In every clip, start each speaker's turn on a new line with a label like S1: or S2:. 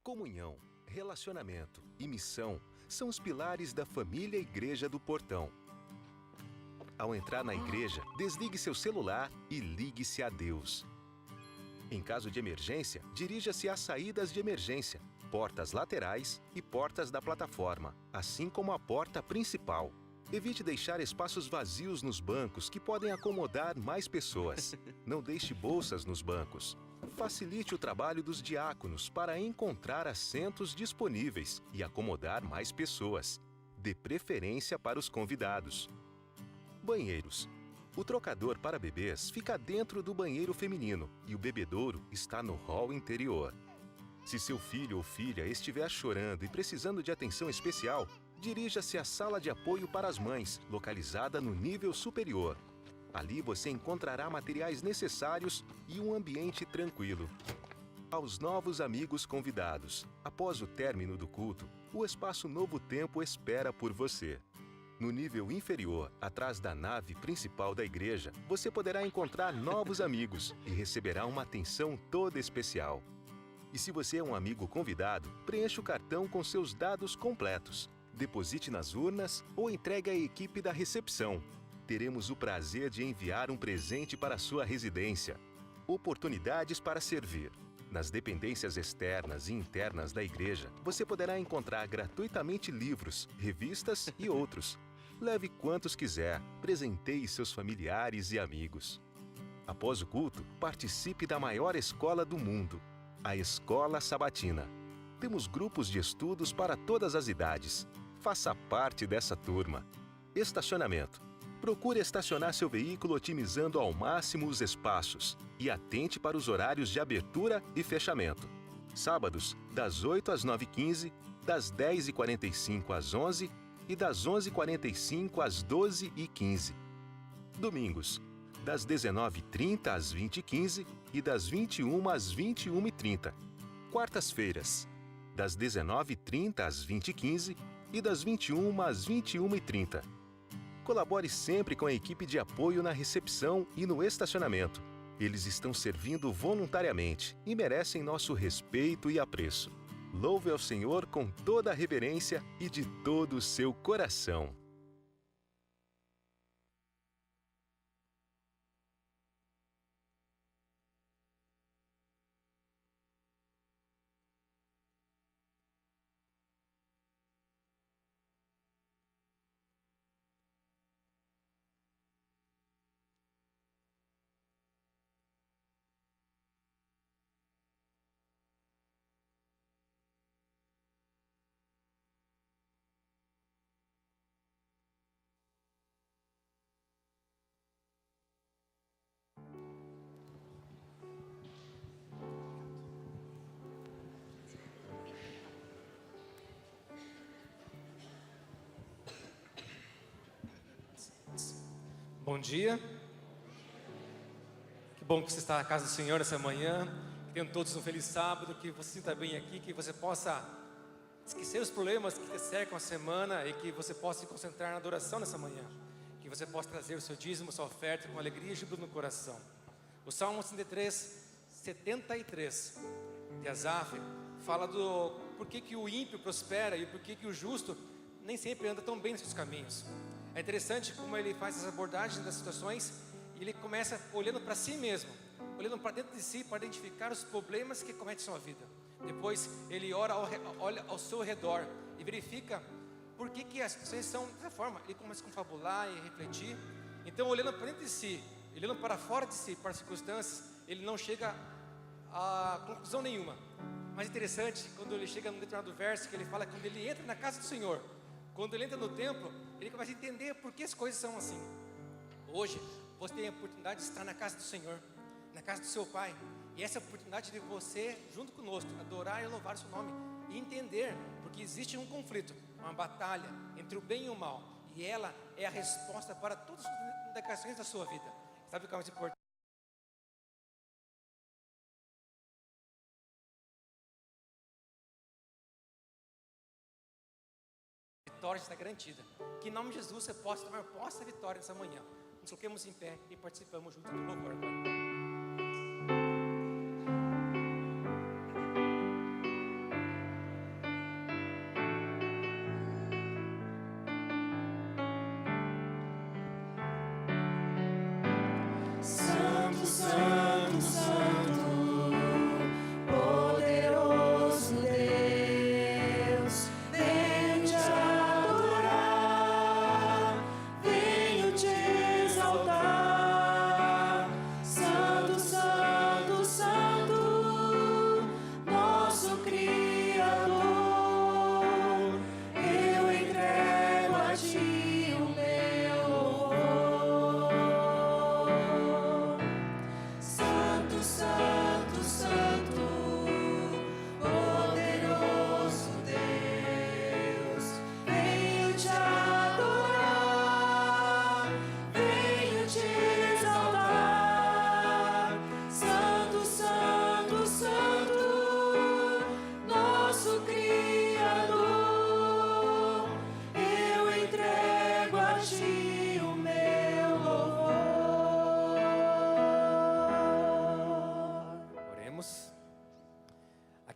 S1: Comunhão, relacionamento e missão são os pilares da família Igreja do Portão. Ao entrar na igreja, desligue seu celular e ligue-se a Deus. Em caso de emergência, dirija-se às saídas de emergência, portas laterais e portas da plataforma, assim como a porta principal. Evite deixar espaços vazios nos bancos que podem acomodar mais pessoas. Não deixe bolsas nos bancos. Facilite o trabalho dos diáconos para encontrar assentos disponíveis e acomodar mais pessoas. Dê preferência para os convidados. Banheiros. O trocador para bebês fica dentro do banheiro feminino e o bebedouro está no hall interior. Se seu filho ou filha estiver chorando e precisando de atenção especial, dirija-se à sala de apoio para as mães, localizada no nível superior. Ali você encontrará materiais necessários e um ambiente tranquilo. Aos novos amigos convidados, após o término do culto, o Espaço Novo Tempo espera por você. No nível inferior, atrás da nave principal da igreja, você poderá encontrar novos amigos e receberá uma atenção toda especial. E se você é um amigo convidado, preencha o cartão com seus dados completos. Deposite nas urnas ou entregue à equipe da recepção. Teremos o prazer de enviar um presente para a sua residência. Oportunidades para servir. Nas dependências externas e internas da igreja, você poderá encontrar gratuitamente livros, revistas e outros. Leve quantos quiser, presenteie seus familiares e amigos. Após o culto, participe da maior escola do mundo, a Escola Sabatina. Temos grupos de estudos para todas as idades. Faça parte dessa turma. Estacionamento. Procure estacionar seu veículo otimizando ao máximo os espaços e atente para os horários de abertura e fechamento. Sábados, das 8 às 9h15, das 10h45 às 11h e das 11h45 às 12h15. Domingos, das 19h30 às 20h15 e das 21h às 21h30. Quartas-feiras, das 19h30 às 20h15 e das 21h às 21h30. Colabore sempre com a equipe de apoio na recepção e no estacionamento. Eles estão servindo voluntariamente e merecem nosso respeito e apreço. Louve ao Senhor com toda a reverência e de todo o seu coração.
S2: Bom dia. Que bom que você está na casa do Senhor essa manhã. Que tenham todos um feliz sábado, que você se sinta bem aqui, que você possa esquecer os problemas que te cercam a semana e que você possa se concentrar na adoração nessa manhã. Que você possa trazer o seu dízimo, sua oferta com alegria e júbilo no coração. O Salmo 73 de Asaf fala do porquê que o ímpio prospera e porquê que o justo nem sempre anda tão bem nos seus caminhos. É interessante como ele faz as abordagens das situações e ele começa olhando para si mesmo, olhando para dentro de si para identificar os problemas que comete em sua vida. Depois ele olha ao seu redor e verifica por que as situações são dessa forma. Ele começa a confabular e refletir. Então, olhando para dentro de si, olhando para fora de si, para as circunstâncias, ele não chega a conclusão nenhuma. Mas interessante, quando ele chega num determinado verso, que ele fala que quando ele entra na casa do Senhor, quando ele entra no templo, ele começa a entender por que as coisas são assim. Hoje, você tem a oportunidade de estar na casa do Senhor, na casa do seu Pai. E essa é a oportunidade de você, junto conosco, adorar e louvar o seu nome. E entender, porque existe um conflito, uma batalha entre o bem e o mal. E ela é a resposta para todas as indagações da sua vida. Sabe o que é mais importante? A vitória está garantida. Que em nome de Jesus você possa tomar posse da vitória nessa manhã. Nos coloquemos em pé e participamos junto do louvor agora.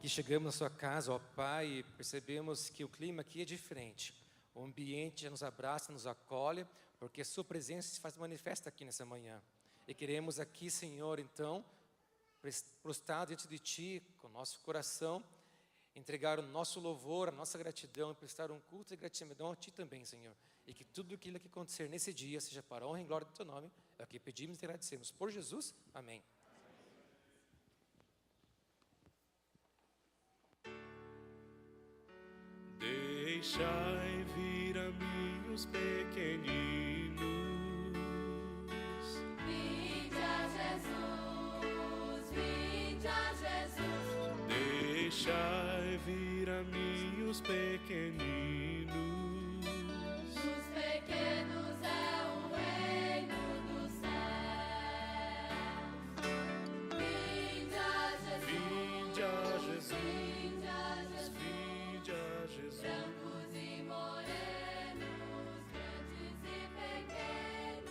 S2: que chegamos na sua casa, ó Pai, e percebemos que o clima aqui é diferente. O ambiente já nos abraça, nos acolhe, porque a sua presença se faz manifesta aqui nessa manhã. E queremos aqui, Senhor, então, prostrado diante de Ti, com o nosso coração, entregar o nosso louvor, a nossa gratidão, e prestar um culto de gratidão a Ti também, Senhor. E que tudo aquilo que acontecer nesse dia seja para a honra e glória do Teu nome. É o que pedimos e agradecemos. Por Jesus, amém.
S3: Deixai vir a mim os pequeninos.
S4: Vinde a Jesus, vinde a Jesus.
S3: Deixai vir a mim os pequeninos.
S4: Os pequenos é o reino dos céus. Vinde a Jesus,
S3: Vinde a Jesus,
S4: vinde a Jesus.
S3: vinde a Jesus.
S4: Brancos e morenos, grandes e pequenos.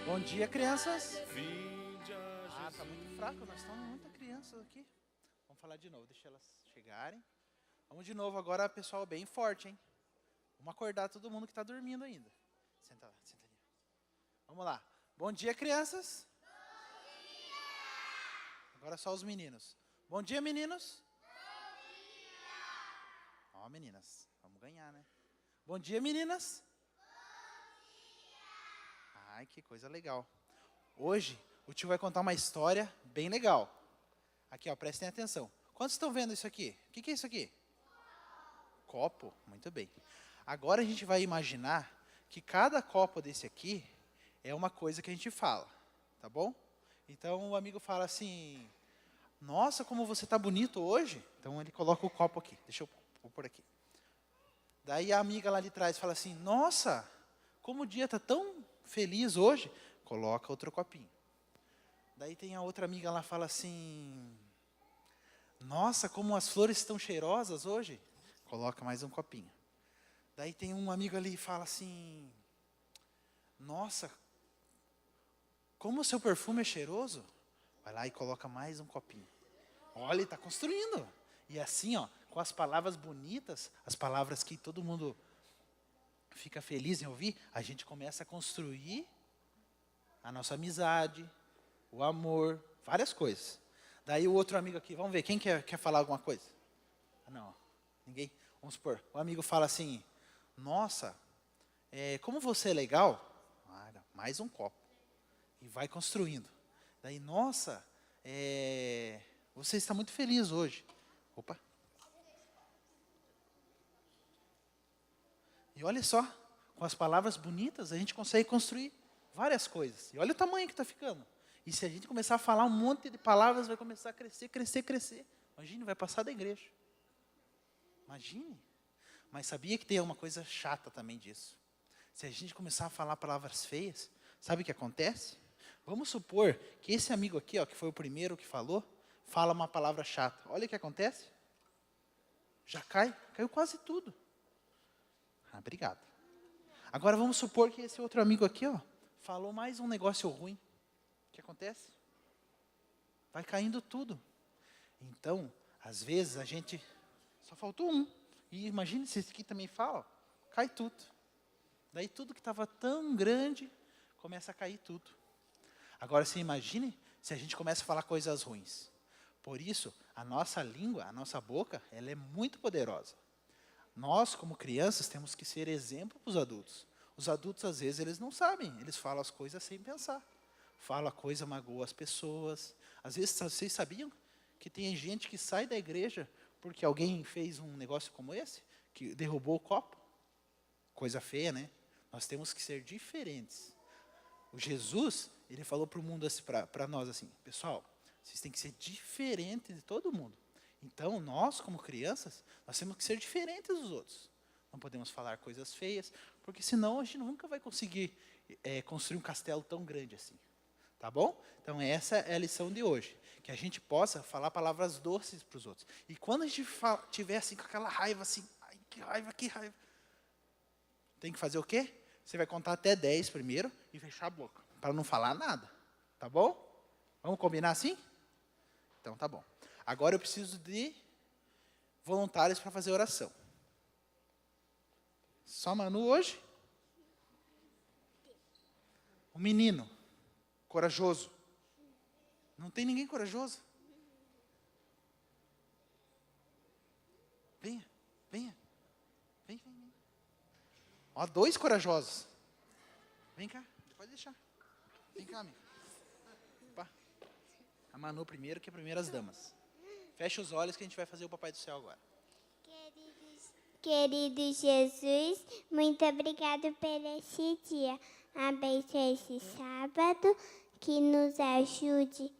S5: Bom dia, crianças.
S3: Vinde a
S5: Ah,
S3: Jesus.
S5: tá muito fraco, nós estamos muitas crianças aqui. Vamos falar de novo, deixa elas chegarem. Vamos de novo agora, pessoal, bem forte, hein? Vamos acordar todo mundo que está dormindo ainda. Senta lá, senta ali. Vamos lá. Bom dia, crianças. Bom dia. Agora só os meninos. Bom dia, meninos. Bom dia. Ó, meninas, vamos ganhar, né? Bom dia, meninas. Ai, que coisa legal. Hoje, o tio vai contar uma história bem legal. Aqui, ó, prestem atenção. Quantos estão vendo isso aqui? O que é isso aqui? Copo. Muito bem. Agora a gente vai imaginar que cada copo desse aqui é uma coisa que a gente fala, tá bom? Então o amigo fala assim, nossa, como você está bonito hoje. Então ele coloca o copo aqui. Deixa eu pôr aqui. Daí a amiga lá de trás fala assim, nossa, como o dia está tão feliz hoje. Coloca outro copinho. Daí tem a outra amiga lá fala assim, nossa, como as flores estão cheirosas hoje. Coloca mais um copinho. Daí tem um amigo ali e fala assim, nossa, como o seu perfume é cheiroso. Vai lá e coloca mais um copinho. Olha, ele está construindo. E assim, ó, com as palavras bonitas, as palavras que todo mundo fica feliz em ouvir, a gente começa a construir a nossa amizade, o amor, várias coisas. Daí o outro amigo aqui, vamos ver, quem quer falar alguma coisa? Ah, não, ninguém? Vamos supor, o amigo fala assim, nossa, como você é legal, mais um copo. E vai construindo. Daí, nossa, você está muito feliz hoje. Opa. E olha só, com as palavras bonitas, a gente consegue construir várias coisas. E olha o tamanho que está ficando. E se a gente começar a falar um monte de palavras, vai começar a crescer, crescer, crescer. Imagine, vai passar da igreja. Imagine. Mas sabia que tem uma coisa chata também disso. Se a gente começar a falar palavras feias, sabe o que acontece? Vamos supor que esse amigo aqui, ó, que foi o primeiro que falou, fala uma palavra chata. Olha o que acontece. Já caiu quase tudo. Ah, obrigado. Agora vamos supor que esse outro amigo aqui, ó, falou mais um negócio ruim. O que acontece? Vai caindo tudo. Então, às vezes a gente só faltou um. E imagine se esse aqui também fala, cai tudo. Daí tudo que estava tão grande, começa a cair tudo. Agora, você imagine se a gente começa a falar coisas ruins. Por isso, a nossa língua, a nossa boca, ela é muito poderosa. Nós, como crianças, temos que ser exemplo para os adultos. Os adultos, às vezes, eles não sabem. Eles falam as coisas sem pensar. Falam a coisa, magoa as pessoas. Às vezes, vocês sabiam que tem gente que sai da igreja porque alguém fez um negócio como esse, que derrubou o copo? Coisa feia, né? Nós temos que ser diferentes. O Jesus, ele falou para o mundo, assim, para nós assim, pessoal, vocês têm que ser diferentes de todo mundo. Então, nós, como crianças, nós temos que ser diferentes dos outros. Não podemos falar coisas feias, porque senão a gente nunca vai conseguir construir um castelo tão grande assim. Tá bom? Então, essa é a lição de hoje. Que a gente possa falar palavras doces para os outros. E quando a gente tiver assim, com aquela raiva, assim, ai, que raiva, que raiva. Tem que fazer o quê? Você vai contar até 10 primeiro e fechar a boca, para não falar nada. Tá bom? Vamos combinar assim? Então, tá bom. Agora eu preciso de voluntários para fazer oração. Só Manu hoje? O menino, corajoso. Não tem ninguém corajoso? Venha, venha. Vem. Ó, 2 corajosos. Vem cá, pode deixar. Vem cá, amigo. Opa. A Manu primeiro, que é primeiras damas. Fecha os olhos que a gente vai fazer o Papai do Céu agora.
S6: Querido Jesus, muito obrigado por esse dia. Abençoe esse sábado, que nos ajude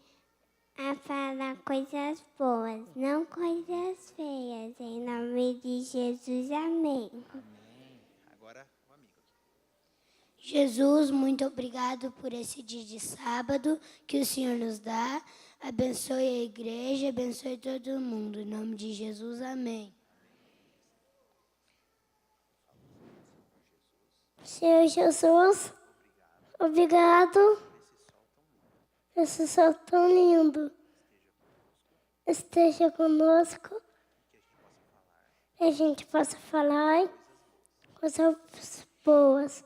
S6: a falar coisas boas, não coisas feias. Em nome de Jesus, amém.
S5: Amém. Agora o amigo aqui.
S7: Jesus, muito obrigado por esse dia de sábado que o Senhor nos dá. Abençoe a igreja, abençoe todo mundo. Em nome de Jesus, amém.
S6: Senhor Jesus, obrigado. Esse sol tão lindo. Esteja conosco. Que a gente possa falar coisas boas.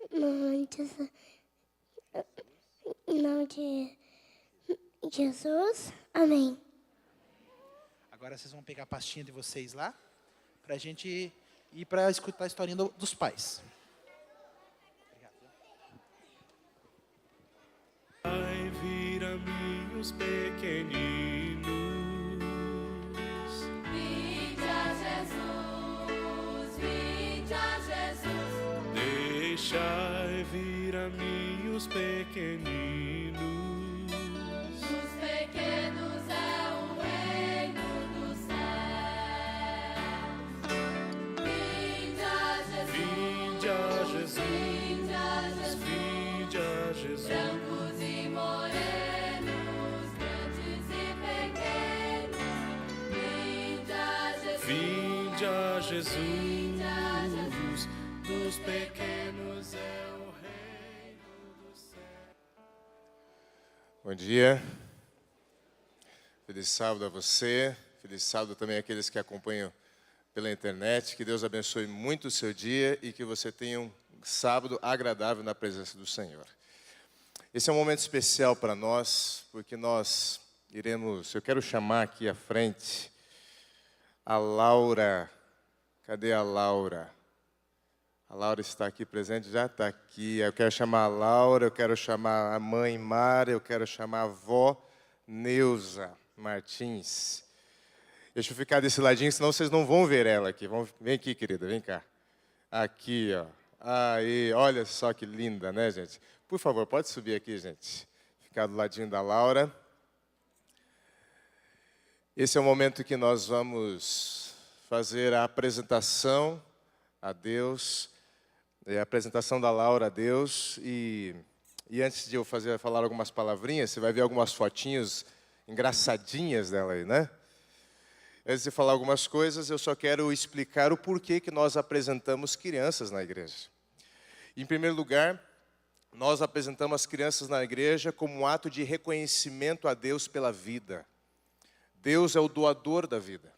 S6: Em nome de Jesus, amém.
S5: Agora vocês vão pegar a pastinha de vocês lá, para a gente ir para escutar a historinha dos pais.
S3: Vai vir a mim os pequeninos.
S4: Vinde a Jesus, vinde a Jesus.
S3: Deixai vir a mim os pequeninos.
S4: Os pequenos é o reino do céu. Vinde a Jesus,
S3: Vinde a Jesus,
S4: vinde a Jesus.
S3: vinde a Jesus.
S4: Brancos e morenos, grandes e pequenos. Vinde a Jesus,
S3: Vinde a Jesus,
S4: vinde a Jesus.
S3: dos pequenos é o reino do céu.
S8: Bom dia. Feliz sábado a você. Feliz sábado também àqueles que acompanham pela internet. Que Deus abençoe muito o seu dia e que você tenha um sábado agradável na presença do Senhor. Esse é um momento especial para nós, porque nós iremos... Eu quero chamar aqui à frente a Laura. Cadê a Laura? A Laura está aqui presente, já está aqui. Eu quero chamar a Laura, eu quero chamar a mãe Mara, eu quero chamar a avó Neuza Martins. Deixa eu ficar desse ladinho, senão vocês não vão ver ela aqui. Vem aqui, querida, vem cá. Aqui, ó. Aí, olha só que linda, né, gente? Por favor, pode subir aqui, gente. Ficar do ladinho da Laura. Esse é o momento que nós vamos fazer a apresentação a Deus, a apresentação da Laura a Deus. E antes de eu falar algumas palavrinhas, você vai ver algumas fotinhos engraçadinhas dela aí, né? Antes de falar algumas coisas, eu só quero explicar o porquê que nós apresentamos crianças na igreja. Em primeiro lugar, nós apresentamos as crianças na igreja como um ato de reconhecimento a Deus pela vida. Deus é o doador da vida.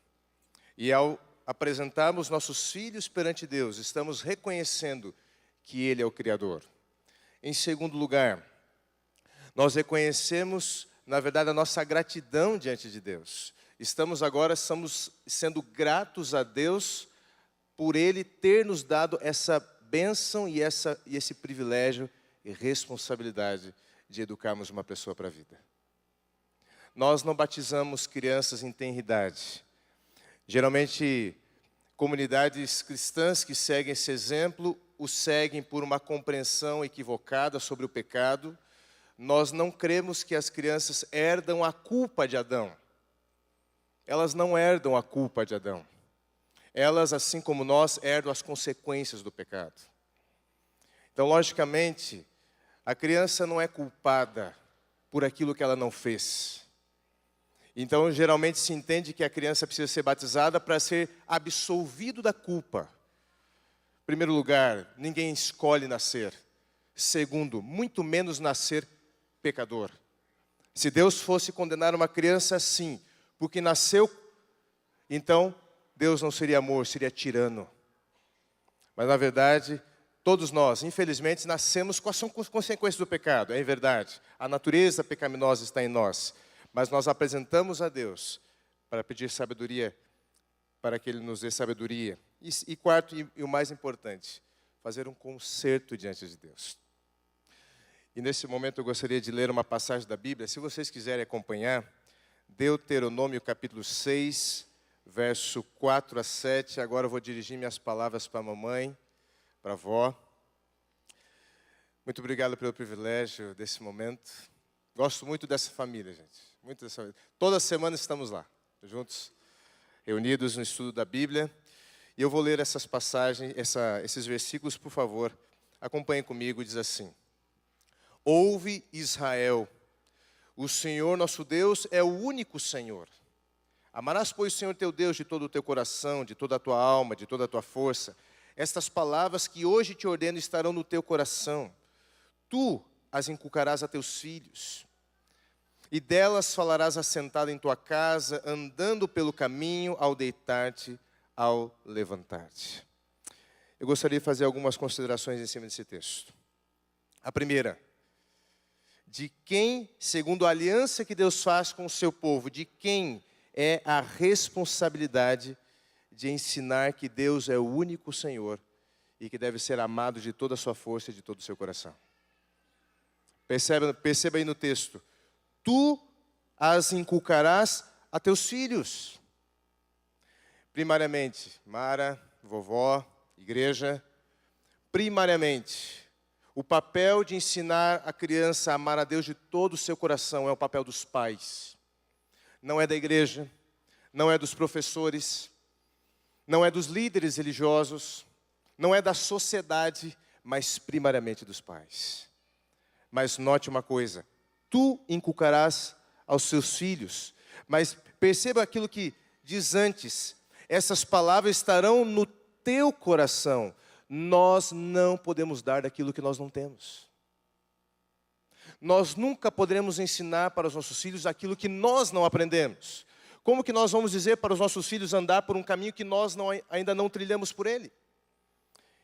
S8: E ao apresentarmos nossos filhos perante Deus, estamos reconhecendo que Ele é o Criador. Em segundo lugar, nós reconhecemos, na verdade, a nossa gratidão diante de Deus. Estamos sendo gratos a Deus por Ele ter nos dado essa bênção e esse privilégio e responsabilidade de educarmos uma pessoa para a vida. Nós não batizamos crianças em tenridade. Geralmente, comunidades cristãs que seguem esse exemplo, o seguem por uma compreensão equivocada sobre o pecado. Nós não cremos que as crianças herdam a culpa de Adão. Elas não herdam a culpa de Adão. Elas, assim como nós, herdam as consequências do pecado. Então, logicamente, a criança não é culpada por aquilo que ela não fez. Então, geralmente se entende que a criança precisa ser batizada para ser absolvido da culpa. Em primeiro lugar, ninguém escolhe nascer. Segundo, muito menos nascer pecador. Se Deus fosse condenar uma criança assim, porque nasceu então Deus não seria amor, seria tirano. Mas na verdade, todos nós, infelizmente, nascemos com as consequências do pecado, é verdade. A natureza pecaminosa está em nós, mas nós apresentamos a Deus para pedir sabedoria, para que Ele nos dê sabedoria. E quarto, e o mais importante, fazer um conserto diante de Deus. E nesse momento eu gostaria de ler uma passagem da Bíblia, se vocês quiserem acompanhar, Deuteronômio capítulo 6, verso 4 a 7. Agora eu vou dirigir minhas palavras para a mamãe, para a avó. Muito obrigado pelo privilégio desse momento. Gosto muito dessa família, gente. Muito dessa família. Toda semana estamos lá, juntos, reunidos no estudo da Bíblia. E eu vou ler essas passagens, esses versículos, por favor. Acompanhem comigo, diz assim. Ouve, Israel, o Senhor nosso Deus é o único Senhor. Amarás, pois, o Senhor teu Deus de todo o teu coração, de toda a tua alma, de toda a tua força. Estas palavras que hoje te ordeno estarão no teu coração. Tu as inculcarás a teus filhos. E delas falarás assentado em tua casa, andando pelo caminho, ao deitar-te, ao levantar-te. Eu gostaria de fazer algumas considerações em cima desse texto. A primeira, de quem, segundo a aliança que Deus faz com o seu povo, de quem é a responsabilidade de ensinar que Deus é o único Senhor e que deve ser amado de toda a sua força e de todo o seu coração. Perceba aí no texto. Tu as inculcarás a teus filhos. Primariamente, Mara, vovó, igreja. Primariamente, o papel de ensinar a criança a amar a Deus de todo o seu coração é o papel dos pais. Não é da igreja, não é dos professores, não é dos líderes religiosos, não é da sociedade, mas primariamente dos pais. Mas note uma coisa, tu inculcarás aos seus filhos, mas perceba aquilo que diz antes, essas palavras estarão no teu coração. Nós não podemos dar daquilo que nós não temos. Nós nunca poderemos ensinar para os nossos filhos aquilo que nós não aprendemos. Como que nós vamos dizer para os nossos filhos andar por um caminho que nós ainda não trilhamos por ele?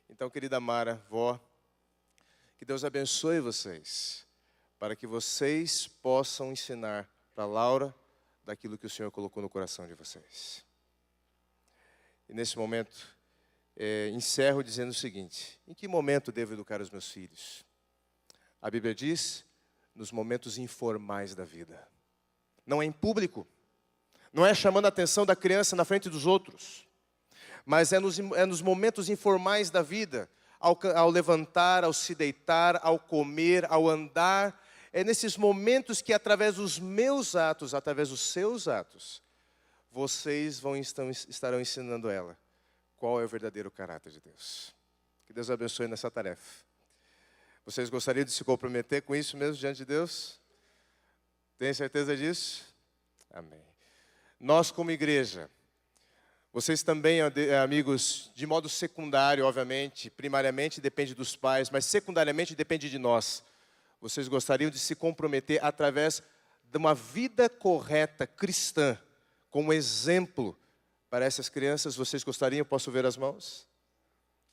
S8: Então, querida Mara, vó, que Deus abençoe vocês, para que vocês possam ensinar para Laura daquilo que o Senhor colocou no coração de vocês. E nesse momento, encerro dizendo o seguinte, em que momento devo educar os meus filhos? A Bíblia diz, nos momentos informais da vida. Não é em público, não é chamando a atenção da criança na frente dos outros, mas é nos momentos informais da vida, ao levantar, ao se deitar, ao comer, ao andar. É nesses momentos que através dos meus atos, através dos seus atos, vocês estarão ensinando ela qual é o verdadeiro caráter de Deus. Que Deus abençoe nessa tarefa. Vocês gostariam de se comprometer com isso mesmo diante de Deus? Tem certeza disso? Amém. Nós como igreja, vocês também, amigos, de modo secundário, obviamente, primariamente depende dos pais, mas secundariamente depende de nós. Vocês gostariam de se comprometer através de uma vida correta cristã, como exemplo para essas crianças? Vocês gostariam? Posso ver as mãos?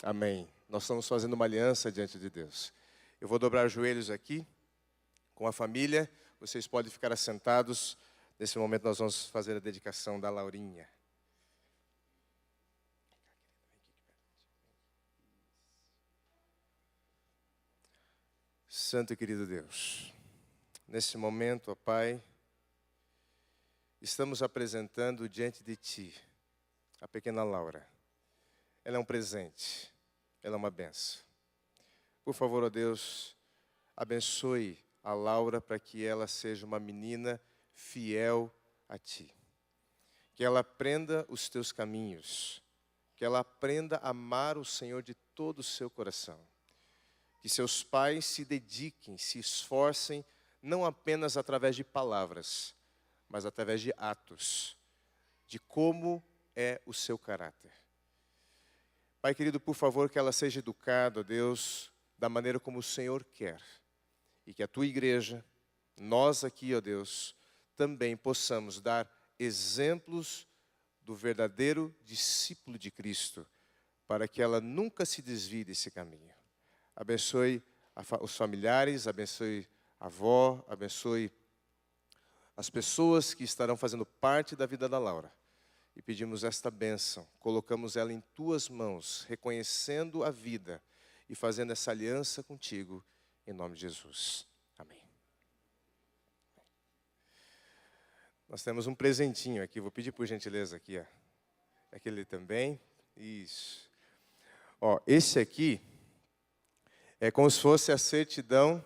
S8: Amém. Nós estamos fazendo uma aliança diante de Deus. Eu vou dobrar os joelhos aqui com a família. Vocês podem ficar assentados. Nesse momento nós vamos fazer a dedicação da Laurinha. Santo e querido Deus, nesse momento, ó Pai, estamos apresentando diante de Ti a pequena Laura. Ela é um presente, ela é uma bênção. Por favor, ó Deus, abençoe a Laura para que ela seja uma menina fiel a Ti. Que ela aprenda os Teus caminhos, que ela aprenda a amar o Senhor de todo o seu coração. Que seus pais se dediquem, se esforcem, não apenas através de palavras, mas através de atos, de como é o seu caráter. Pai querido, por favor, que ela seja educada, ó Deus, da maneira como o Senhor quer. E que a Tua igreja, nós aqui, ó Deus, também possamos dar exemplos do verdadeiro discípulo de Cristo, para que ela nunca se desvie desse caminho. Abençoe os familiares, abençoe a avó, abençoe as pessoas que estarão fazendo parte da vida da Laura. E pedimos esta bênção, colocamos ela em tuas mãos, reconhecendo a vida e fazendo essa aliança contigo, em nome de Jesus. Amém. Nós temos um presentinho aqui, vou pedir por gentileza aqui, ó. Aquele também, isso. Ó, esse aqui é como se fosse a certidão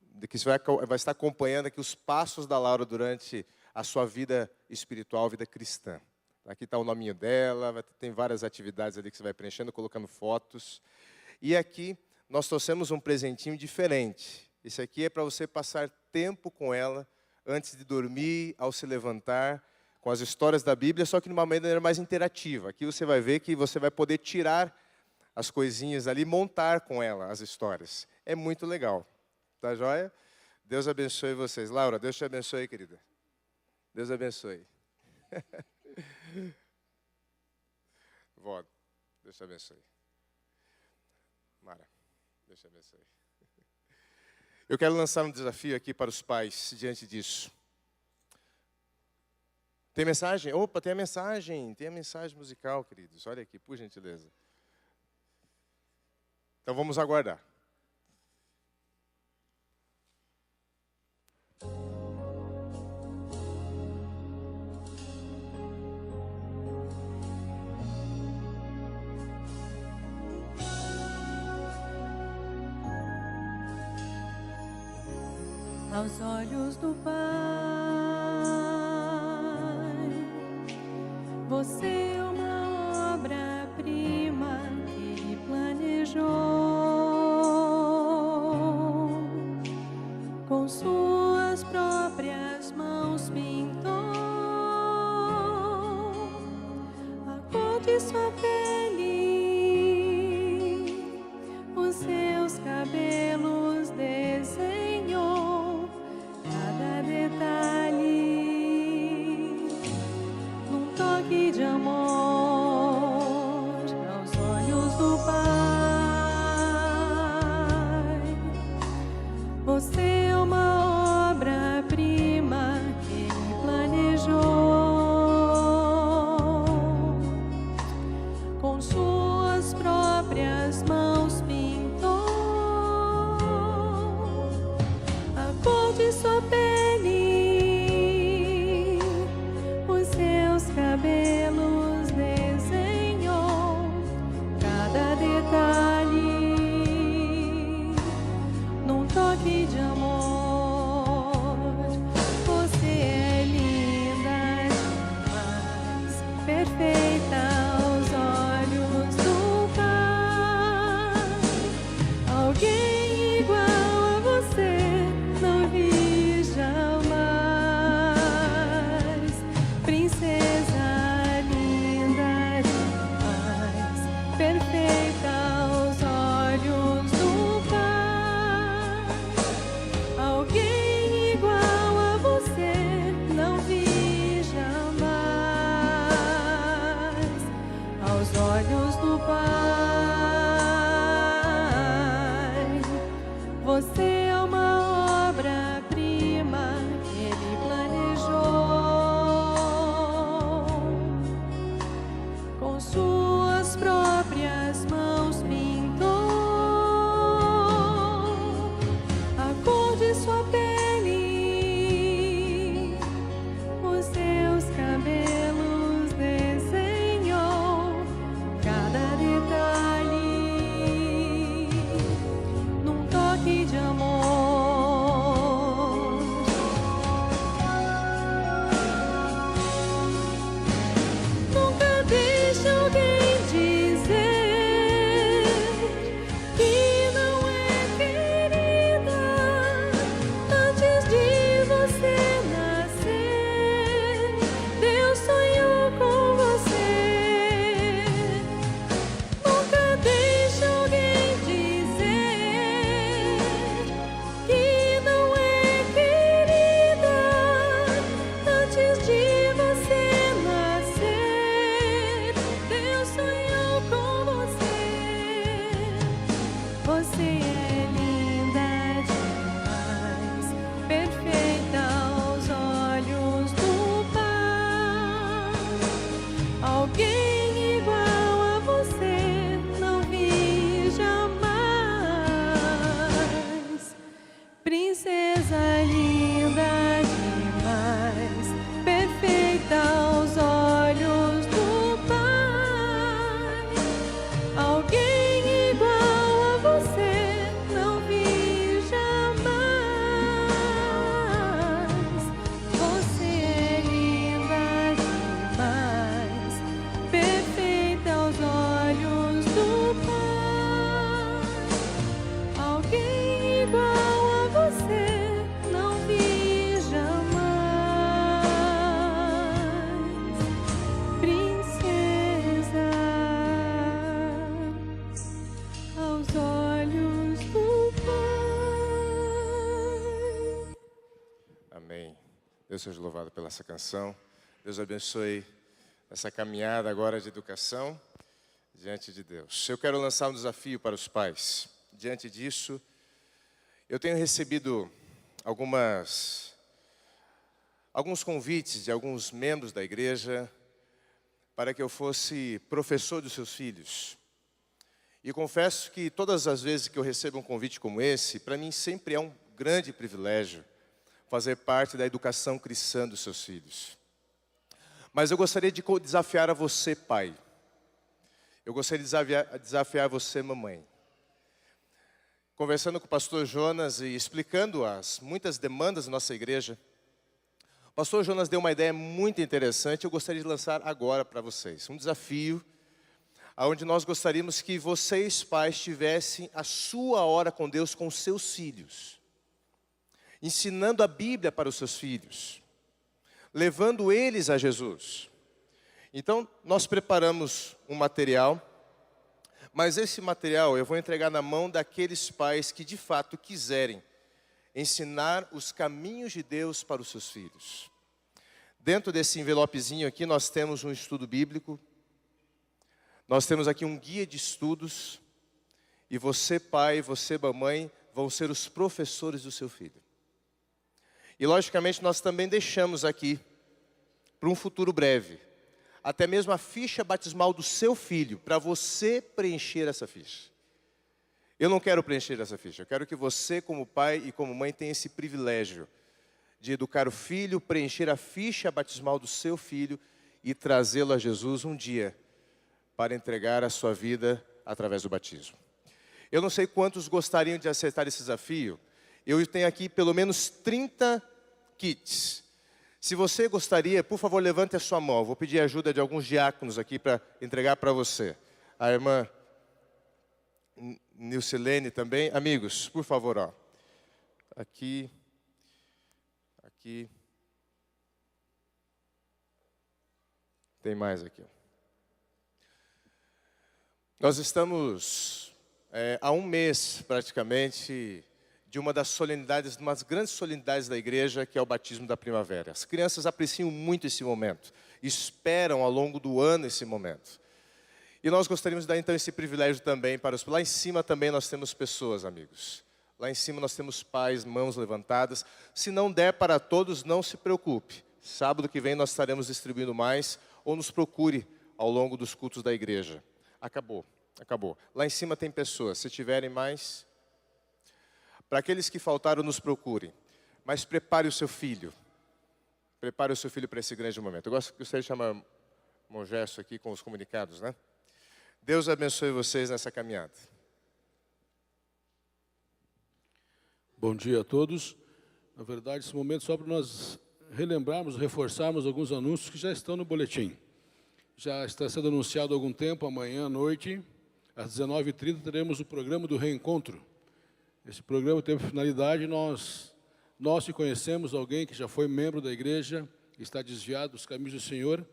S8: de que você vai estar acompanhando aqui os passos da Laura durante a sua vida espiritual, vida cristã. Aqui está o nominho dela, tem várias atividades ali que você vai preenchendo, colocando fotos. E aqui nós trouxemos um presentinho diferente. Esse aqui é para você passar tempo com ela, antes de dormir, ao se levantar, com as histórias da Bíblia, só que de uma maneira mais interativa. Aqui você vai ver que você vai poder tirar as coisinhas ali, montar com ela as histórias. É muito legal. Tá joia? Deus abençoe vocês. Laura, Deus te abençoe, querida. Deus abençoe. Vó, Deus te abençoe. Mara, Deus te abençoe. Eu quero lançar um desafio aqui para os pais diante disso. Tem mensagem? Opa, tem a mensagem musical, queridos. Olha aqui, por gentileza. Então vamos aguardar.
S9: Aos olhos do Pai, você é uma obra-prima que Ele planejou. Com suas próprias mãos pintou a cor de sua pele, os seus cabelos desenhou cada detalhe, num toque de amor, aos olhos do Pai. Você é uma obra-prima que Ele planejou, com suas próprias mãos pintou a cor de sua pele, os seus cabelos desenhou cada detalhe, num toque de amor. Você é linda demais, perfeita aos olhos do Pai. Alguém igual a você não vi jamais. Princesa linda demais, perfeita aos olhos do Pai. Alguém igual a você não vi jamais. Aos olhos do Pai, você é uma obra-prima que Ele planejou, com suas próprias mãos pintou a cor de sua pele, os seus cabelos desenhou cada detalhe,
S8: Deus seja louvado pela essa canção. Deus abençoe essa caminhada agora de educação diante de Deus. Eu quero lançar um desafio para os pais. Diante disso, eu tenho recebido alguns convites de alguns membros da igreja para que eu fosse professor dos seus filhos. E confesso que todas as vezes que eu recebo um convite como esse, para mim sempre é um grande privilégio fazer parte da educação cristã dos seus filhos. Mas eu gostaria de desafiar a você, pai. Eu gostaria de desafiar você, mamãe. Conversando com o pastor Jonas e explicando as muitas demandas da nossa igreja, o pastor Jonas deu uma ideia muito interessante, eu gostaria de lançar agora para vocês. Um desafio, onde nós gostaríamos que vocês, pais, tivessem a sua hora com Deus com os seus filhos. Ensinando a Bíblia para os seus filhos. Levando eles a Jesus. Então, nós preparamos um material, mas esse material eu vou entregar na mão daqueles pais que de fato quiserem ensinar os caminhos de Deus para os seus filhos. Dentro desse envelopezinho aqui nós temos um estudo bíblico, nós temos aqui um guia de estudos, e você, pai, você, mamãe, vão ser os professores do seu filho. E logicamente nós também deixamos aqui, para um futuro breve, até mesmo a ficha batismal do seu filho, para você preencher essa ficha. Eu não quero preencher essa ficha, eu quero que você, como pai e como mãe, tenha esse privilégio de educar o filho, preencher a ficha batismal do seu filho e trazê-lo a Jesus um dia, para entregar a sua vida através do batismo. Eu não sei quantos gostariam de aceitar esse desafio, eu tenho aqui pelo menos 30 kits. Se você gostaria, por favor, levante a sua mão. Eu vou pedir a ajuda de alguns diáconos aqui para entregar para você. A irmã Nilcilene também. Amigos, por favor, ó. Aqui. Tem mais aqui. Nós estamos há um mês, praticamente, de uma das solenidades, umas grandes solenidades da igreja, que é o batismo da primavera. As crianças apreciam muito esse momento, esperam ao longo do ano esse momento. E nós gostaríamos de dar então esse privilégio também para os... Lá em cima também nós temos pessoas, amigos. Lá em cima nós temos pais, mãos levantadas. Se não der para todos, não se preocupe. Sábado que vem nós estaremos distribuindo mais, ou nos procure ao longo dos cultos da igreja. Acabou. Lá em cima tem pessoas, se tiverem mais... Para aqueles que faltaram, nos procurem. Mas prepare o seu filho. Prepare o seu filho para esse grande momento. Eu gostaria de chamar o Gerson aqui com os comunicados, né? Deus abençoe vocês nessa caminhada.
S10: Bom dia a todos. Na verdade, esse momento só para nós relembrarmos, reforçarmos alguns anúncios que já estão no boletim. Já está sendo anunciado há algum tempo, amanhã à noite, às 19h30, teremos o programa do Reencontro. Esse programa teve finalidade, nós se conhecemos, alguém que já foi membro da igreja, está desviado dos caminhos do Senhor,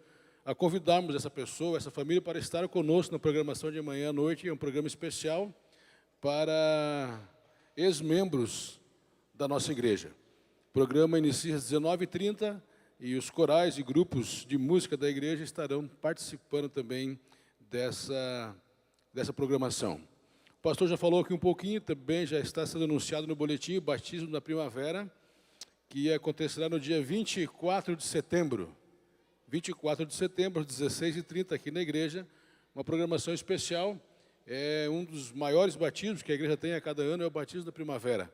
S10: a convidarmos essa pessoa, essa família, para estar conosco na programação de amanhã à noite. É um programa especial para ex-membros da nossa igreja. O programa inicia às 19h30 e os corais e grupos de música da igreja estarão participando também dessa programação. O pastor já falou aqui um pouquinho, também já está sendo anunciado no boletim o batismo da primavera, que acontecerá no dia 24 de setembro. 24 de setembro, às 16h30, aqui na igreja, uma programação especial. É um dos maiores batismos que a igreja tem a cada ano, é o batismo da primavera.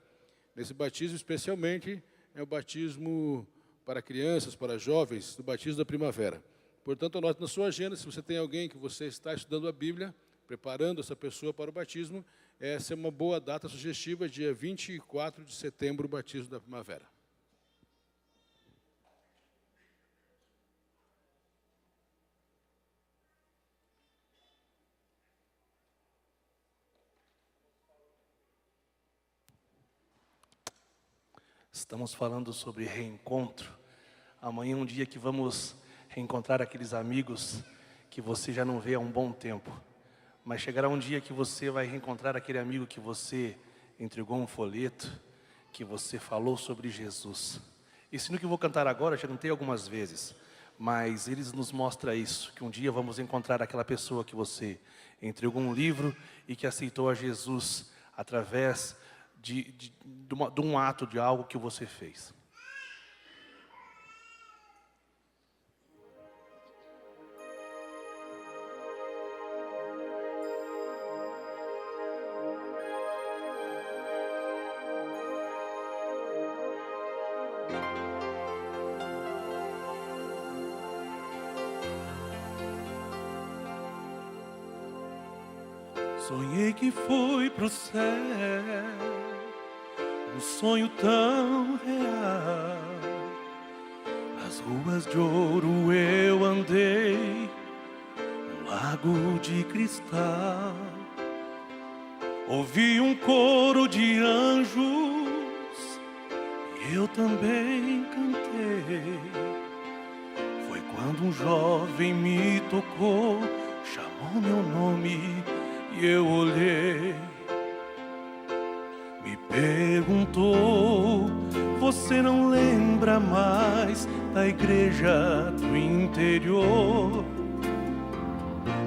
S10: Nesse batismo, especialmente, é o batismo para crianças, para jovens, do batismo da primavera. Portanto, anote na sua agenda, se você tem alguém que você está estudando a Bíblia, preparando essa pessoa para o batismo, essa é uma boa data sugestiva, dia 24 de setembro, o batismo da primavera.
S11: Estamos falando sobre reencontro. Amanhã é um dia que vamos reencontrar aqueles amigos que você já não vê há um bom tempo. Mas chegará um dia que você vai reencontrar aquele amigo que você entregou um folheto, que você falou sobre Jesus. Esse hino que eu vou cantar agora, eu já cantei algumas vezes, mas eles nos mostram isso, que um dia vamos encontrar aquela pessoa que você entregou um livro e que aceitou a Jesus através de um ato, de algo que você fez.
S12: Sonhei que fui pro céu, um sonho tão real. Nas ruas de ouro eu andei, um lago de cristal. Ouvi um coro de anjos e eu também cantei. Foi quando um jovem me tocou, chamou meu nome e eu olhei. Me perguntou: você não lembra mais da igreja do interior?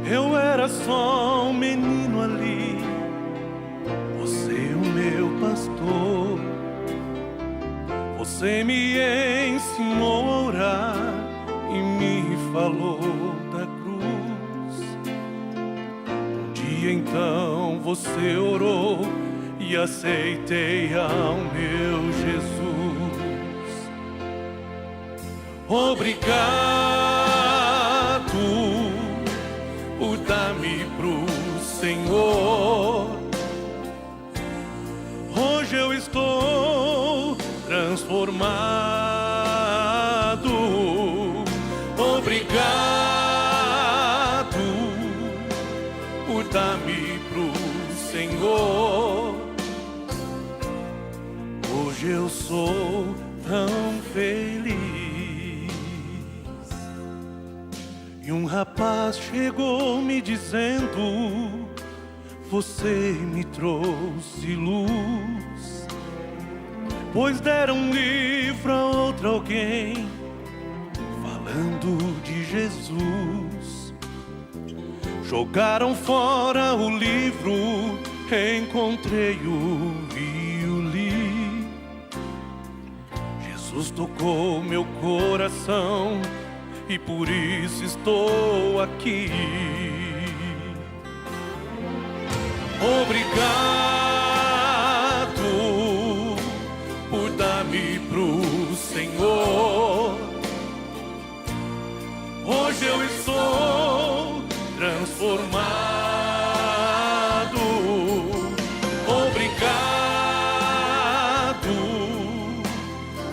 S12: Eu era só um menino ali, você o meu pastor. Você me ensinou a orar e me falou da cruz. Um dia então você orou e aceitei ao meu Jesus. Obrigado por dar-me pro Senhor. Hoje eu estou transformado. Obrigado por dar-me pro Senhor. Hoje eu sou tão feliz. E um rapaz chegou me dizendo: você me trouxe luz, pois deram um livro a outro alguém falando de Jesus. Jogaram fora o livro, encontrei-o e o li. Jesus tocou meu coração e por isso estou aqui. Obrigado por dar-me pro Senhor. Hoje eu estou transformado. Obrigado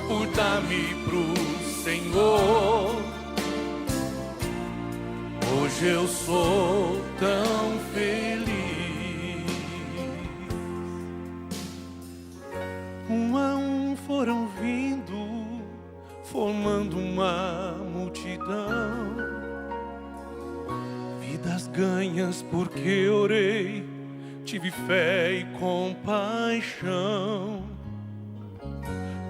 S12: por dar-me pro Senhor. Hoje eu sou tão feliz. Um a um foram vindo, formando uma multidão. Vidas ganhas porque orei, tive fé e compaixão.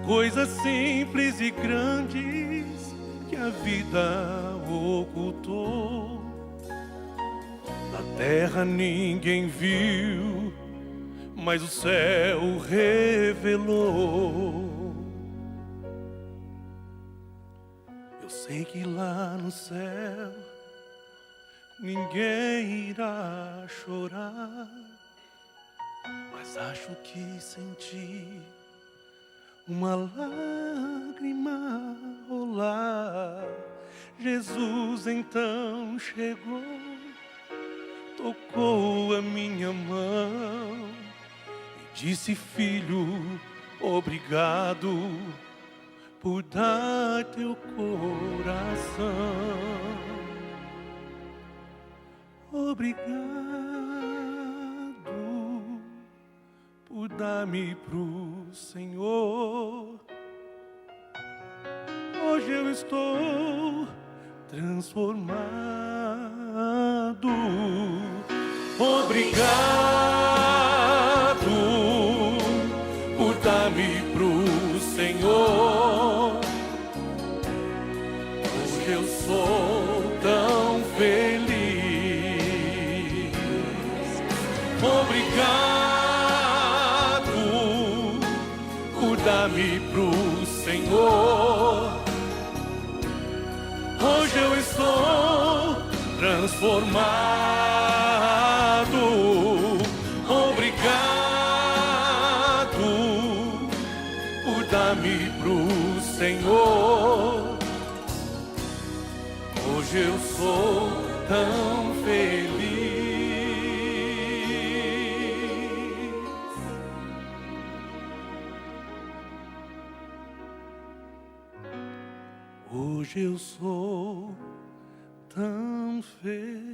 S12: Coisas simples e grandes que a vida ocultou. Na terra ninguém viu, mas o céu revelou. Eu sei que lá no céu ninguém irá chorar, mas acho que senti uma lágrima rolar. Jesus então chegou, tocou a minha mão e disse: filho, obrigado por dar teu coração. Obrigado por dar-me pro Senhor. Hoje eu estou transformado. Obrigado por dar-me pro Senhor. Obrigado por dar-me pro Senhor. Hoje eu estou transformado. Obrigado por dar-me pro Senhor. Hoje eu sou tão feliz. Hoje eu sou tão feliz.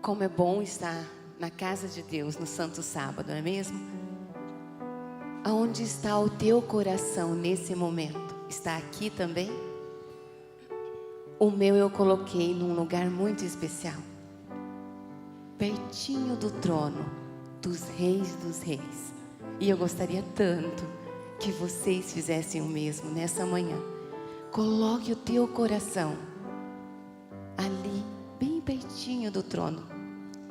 S13: Como é bom estar na casa de Deus no Santo Sábado, não é mesmo? Aonde está o teu coração nesse momento? Está aqui também? O meu eu coloquei num lugar muito especial, pertinho do trono dos reis dos reis. E eu gostaria tanto que vocês fizessem o mesmo nessa manhã. Coloque o teu coração ali, bem pertinho do trono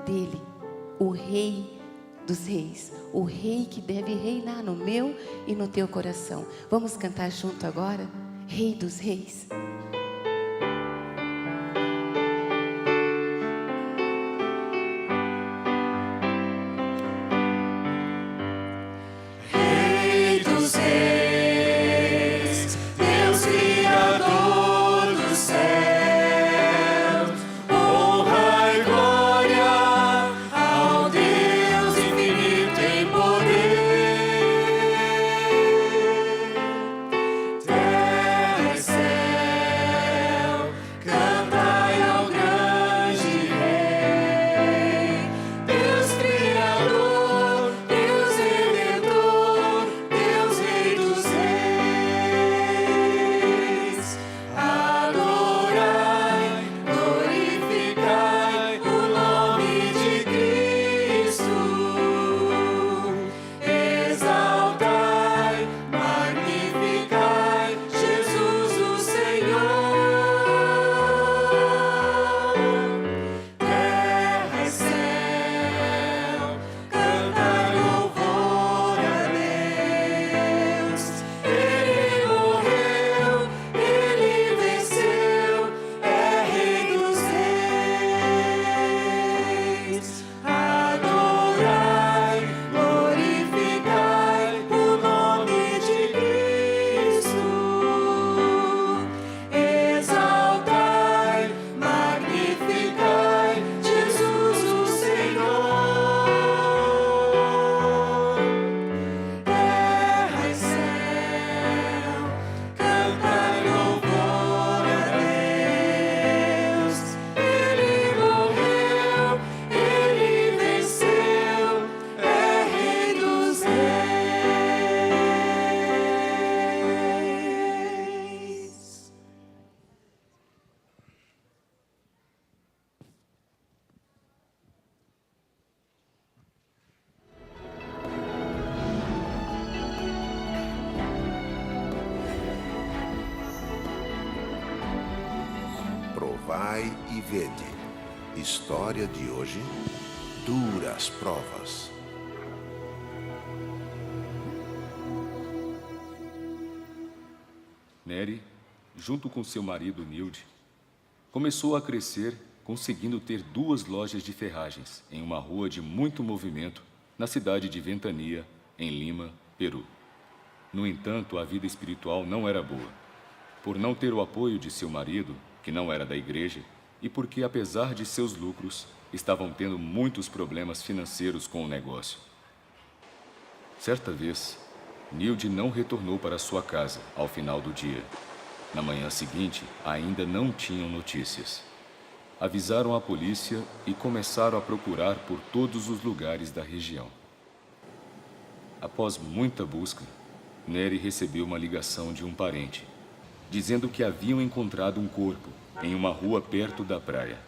S13: dele, o Rei dos Reis, o Rei que deve reinar no meu e no teu coração. Vamos cantar junto agora? Rei dos Reis.
S3: Rei dos Reis, Deus Criador dos céus, honra e glória ao Deus infinito em poder. Terra e céu, cantai ao grande Rei, Deus Criador, Deus Redentor, Deus Rei dos Reis. Adorai, glorificai o nome de Cristo. Exaltai, magnificai Jesus o Senhor. Terra e céu, cantai louvor a Deus. Ele morreu, ele venceu, é Rei dos Reis. Adorai, glorificai o nome de Cristo. Exaltai, magnificai Jesus o Senhor. Terra e céu, cantai louvor a Deus. Ele morreu, ele venceu, é Rei dos Reis.
S14: Provai e vede. História de hoje: duras provas.
S15: Nery, junto com seu marido Nilde, começou a crescer, conseguindo ter 2 lojas de ferragens em uma rua de muito movimento na cidade de Ventania, em Lima, Peru. No entanto, a vida espiritual não era boa, por não ter o apoio de seu marido, que não era da igreja, e porque, apesar de seus lucros, estavam tendo muitos problemas financeiros com o negócio. Certa vez, Nilde não retornou para sua casa ao final do dia. Na manhã seguinte, ainda não tinham notícias. avisaram a polícia e começaram a procurar por todos os lugares da região. Após muita busca, Nery recebeu uma ligação de um parente, dizendo que haviam encontrado um corpo em uma rua perto da praia.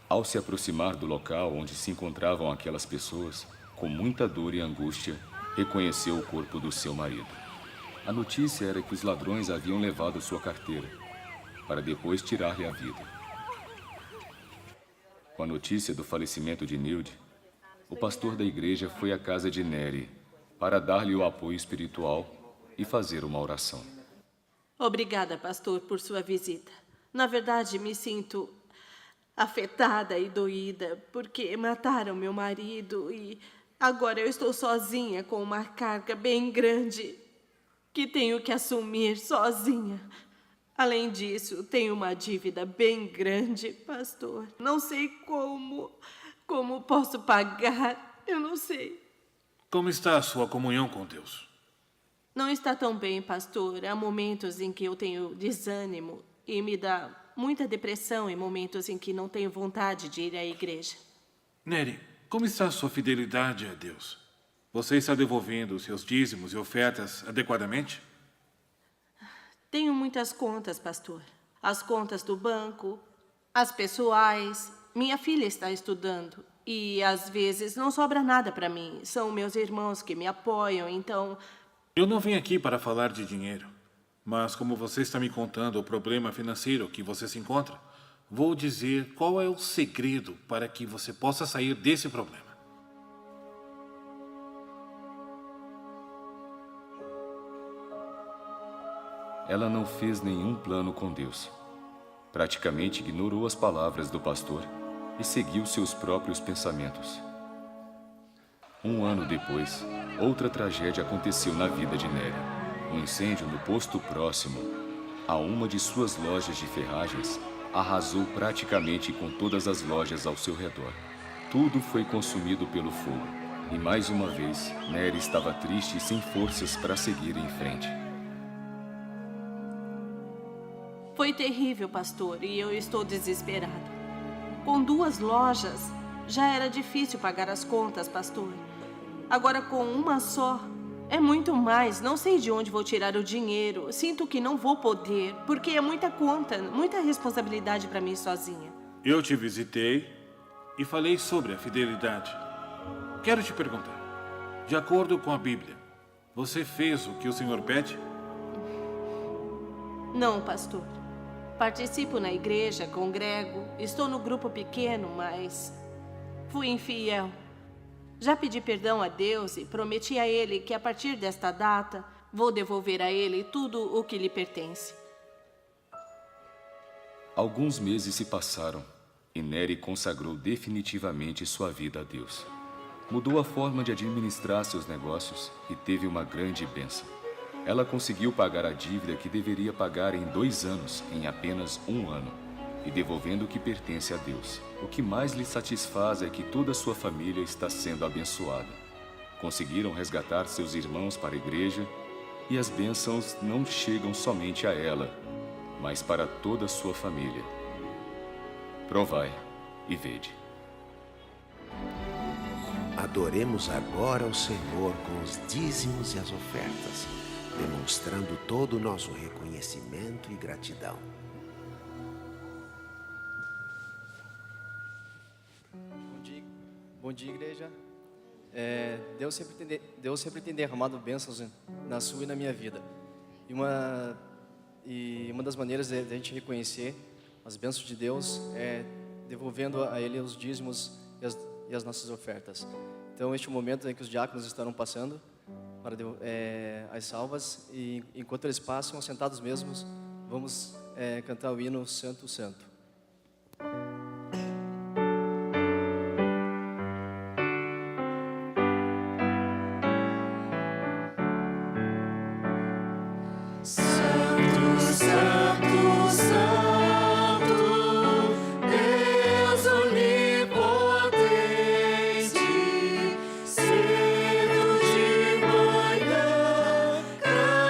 S15: Ao se aproximar do local onde se encontravam aquelas pessoas, com muita dor e angústia, reconheceu o corpo do seu marido. A notícia era que os ladrões haviam levado sua carteira, para depois tirar-lhe a vida. Com a notícia do falecimento de Nilde, o pastor da igreja foi à casa de Nery para dar-lhe o apoio espiritual e fazer uma oração.
S16: Obrigada, pastor, por sua visita. Na verdade, me sinto afetada e doída, porque mataram meu marido e agora eu estou sozinha com uma carga bem grande que tenho que assumir sozinha. Além disso, tenho uma dívida bem grande, pastor. Não sei como posso pagar, eu não sei.
S12: Como está a sua comunhão com Deus?
S16: Não está tão bem, pastor. Há momentos em que eu tenho desânimo e me dá muita depressão em momentos em que não tenho vontade de ir à igreja.
S12: Nery, como está a sua fidelidade a Deus? Você está devolvendo os seus dízimos e ofertas adequadamente?
S16: Tenho muitas contas, pastor. As contas do banco, as pessoais. Minha filha está estudando e, às vezes, não sobra nada para mim. São meus irmãos que me apoiam, então...
S12: Eu não vim aqui para falar de dinheiro, mas como você está me contando o problema financeiro que você se encontra, vou dizer qual é o segredo para que você possa sair desse problema.
S15: Ela não fez nenhum plano com Deus. Praticamente ignorou as palavras do pastor e seguiu seus próprios pensamentos. Um ano depois, outra tragédia aconteceu na vida de Nery. Um incêndio no posto próximo a uma de suas lojas de ferragens arrasou praticamente com todas as lojas ao seu redor. Tudo foi consumido pelo fogo. E mais uma vez, Nery estava triste e sem forças para seguir em frente.
S16: Foi terrível, pastor, e eu estou desesperado. Com 2 lojas, já era difícil pagar as contas, pastor. Agora, com uma só, é muito mais. Não sei de onde vou tirar o dinheiro. Sinto que não vou poder, porque é muita conta, muita responsabilidade para mim sozinha.
S12: Eu te visitei e falei sobre a fidelidade. Quero te perguntar, de acordo com a Bíblia, você fez o que o Senhor pede?
S16: Não, pastor. Participo na igreja, congrego, estou no grupo pequeno, mas fui infiel. Já pedi perdão a Deus e prometi a Ele que a partir desta data vou devolver a Ele tudo o que lhe pertence.
S15: Alguns meses se passaram e Nery consagrou definitivamente sua vida a Deus. Mudou a forma de administrar seus negócios e teve uma grande bênção. Ela conseguiu pagar a dívida que deveria pagar em 2 anos, em apenas 1 ano, e devolvendo o que pertence a Deus. O que mais lhe satisfaz é que toda a sua família está sendo abençoada. Conseguiram resgatar seus irmãos para a igreja e as bênçãos não chegam somente a ela, mas para toda a sua família. Provai e vede.
S14: Adoremos agora o Senhor com os dízimos e as ofertas, demonstrando todo o nosso reconhecimento e gratidão.
S17: Bom dia, igreja. Deus sempre tem derramado bênçãos na sua e na minha vida. E uma das maneiras de a gente reconhecer as bênçãos de Deus é devolvendo a Ele os dízimos e as nossas ofertas. Então, este momento em que os diáconos estarão passando para as salvas, e enquanto eles passam, sentados mesmos, vamos cantar o hino Santo, Santo.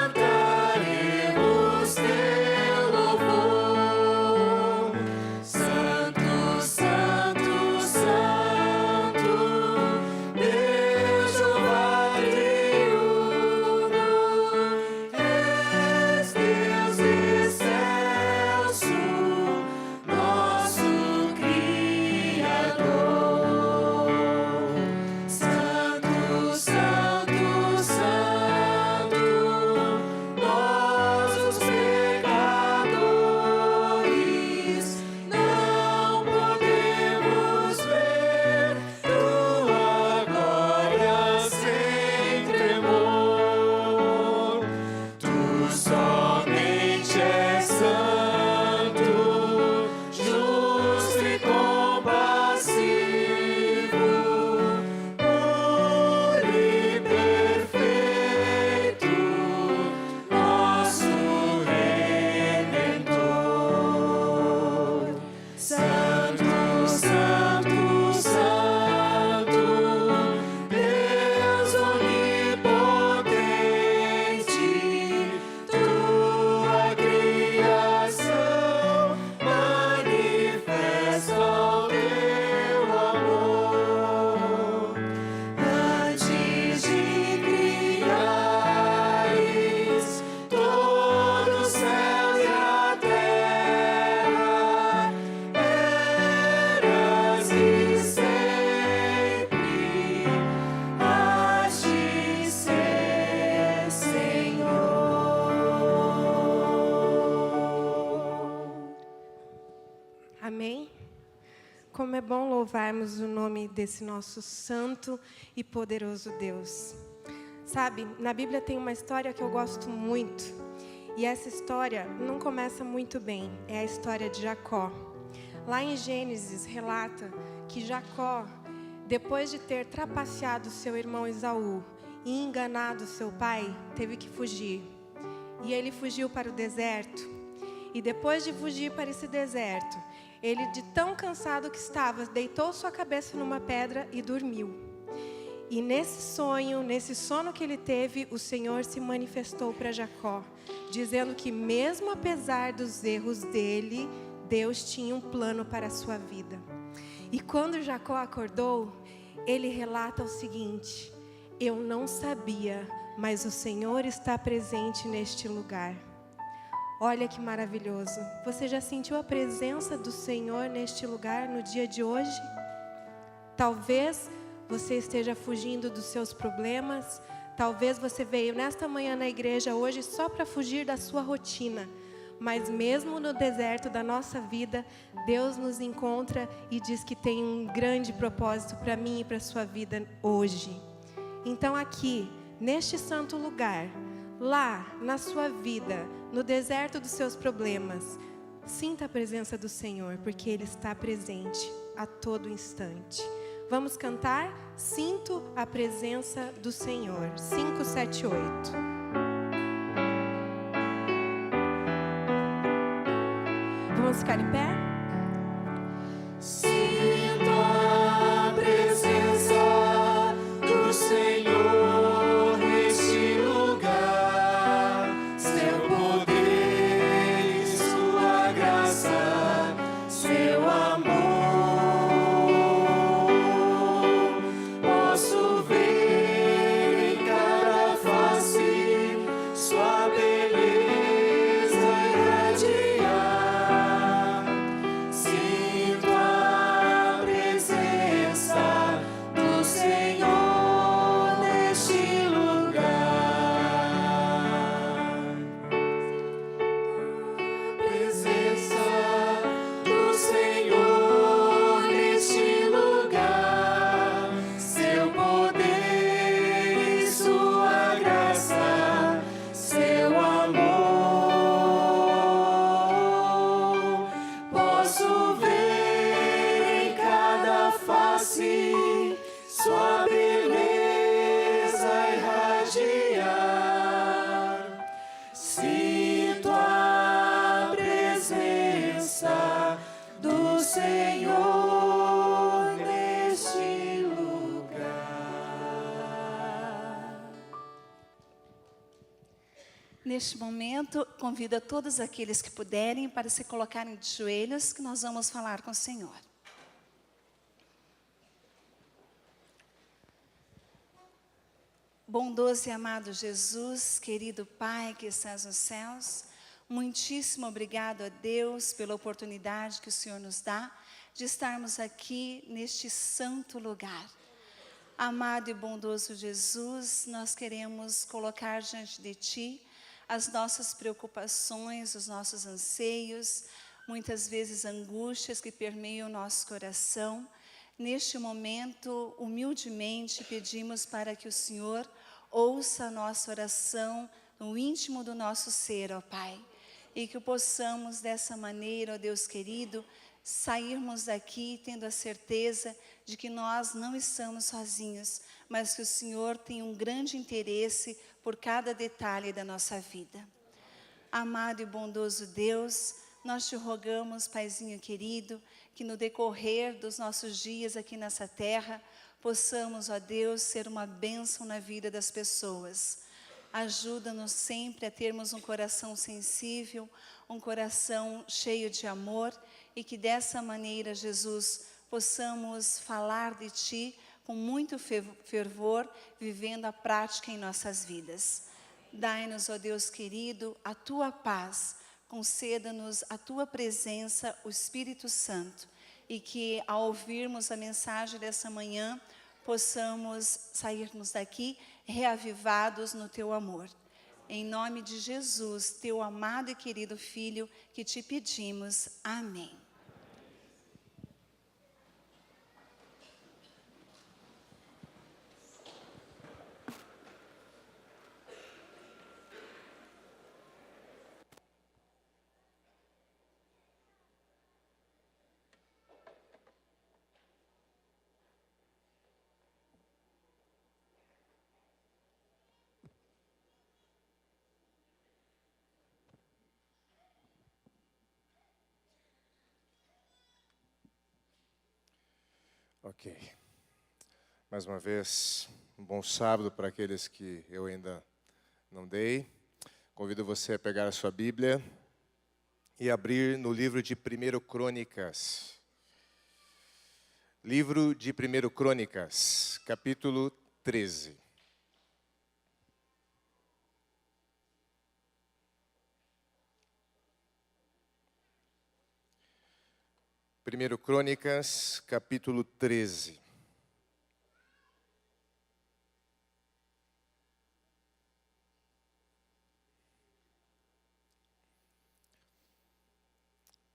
S3: Cantaremos teu louvor.
S18: Amém? Como é bom louvarmos o nome desse nosso santo e poderoso Deus. Sabe, na Bíblia tem uma história que eu gosto muito. E essa história não começa muito bem. É a história de Jacó. Lá em Gênesis relata que Jacó, depois de ter trapaceado seu irmão Esaú e enganado seu pai, teve que fugir. E ele fugiu para o deserto. E depois de fugir para esse deserto, ele, de tão cansado que estava, deitou sua cabeça numa pedra e dormiu. E nesse sono que ele teve, o Senhor se manifestou para Jacó, dizendo que mesmo apesar dos erros dele, Deus tinha um plano para a sua vida. E quando Jacó acordou, ele relata o seguinte: eu não sabia, mas o Senhor está presente neste lugar. Olha que maravilhoso. Você já sentiu a presença do Senhor neste lugar no dia de hoje? Talvez você esteja fugindo dos seus problemas. Talvez você veio nesta manhã na igreja hoje só para fugir da sua rotina. Mas mesmo no deserto da nossa vida, Deus nos encontra e diz que tem um grande propósito para mim e para a sua vida hoje. Então aqui, neste santo lugar, lá na sua vida, no deserto dos seus problemas, sinta a presença do Senhor, porque Ele está presente a todo instante. Vamos cantar? Sinto a presença do Senhor. 5, 7, 8. Vamos ficar em pé?
S3: Sinto a presença do Senhor neste lugar, seu poder e sua graça, seu amor. Posso ver em cada face sua beleza irradiar. Sinto a presença do Senhor neste lugar. Presença do Senhor neste lugar, seu poder e sua graça, seu amor. Posso ver em cada face sua beleza irradiar. Sinto a presença do Senhor neste lugar.
S19: Neste momento, convido a todos aqueles que puderem para se colocarem de joelhos, que nós vamos falar com o Senhor. Bondoso e amado Jesus, querido Pai que estás nos céus, muitíssimo obrigado a Deus pela oportunidade que o Senhor nos dá de estarmos aqui neste santo lugar. Amado e bondoso Jesus, nós queremos colocar diante de Ti as nossas preocupações, os nossos anseios, muitas vezes angústias que permeiam o nosso coração. Neste momento, humildemente pedimos para que o Senhor ouça a nossa oração no íntimo do nosso ser, ó Pai. E que possamos dessa maneira, ó Deus querido, sairmos daqui tendo a certeza de que nós não estamos sozinhos, mas que o Senhor tem um grande interesse por cada detalhe da nossa vida. Amado e bondoso Deus, nós te rogamos, Paizinho querido, que no decorrer dos nossos dias aqui nessa terra, possamos, ó Deus, ser uma bênção na vida das pessoas. Ajuda-nos sempre a termos um coração sensível, um coração cheio de amor, e que dessa maneira, Jesus, possamos falar de Ti com muito fervor, vivendo a prática em nossas vidas. Dai-nos, ó Deus querido, a Tua paz, conceda-nos a Tua presença, o Espírito Santo, e que ao ouvirmos a mensagem dessa manhã, possamos sairmos daqui reavivados no Teu amor. Em nome de Jesus, Teu amado e querido Filho, que Te pedimos. Amém.
S8: Ok. Mais uma vez, um bom sábado para aqueles que eu ainda não dei. Convido você a pegar a sua Bíblia e abrir no livro de 1 Crônicas. Livro de 1 Crônicas, capítulo 13. Primeiro Crônicas, capítulo 13.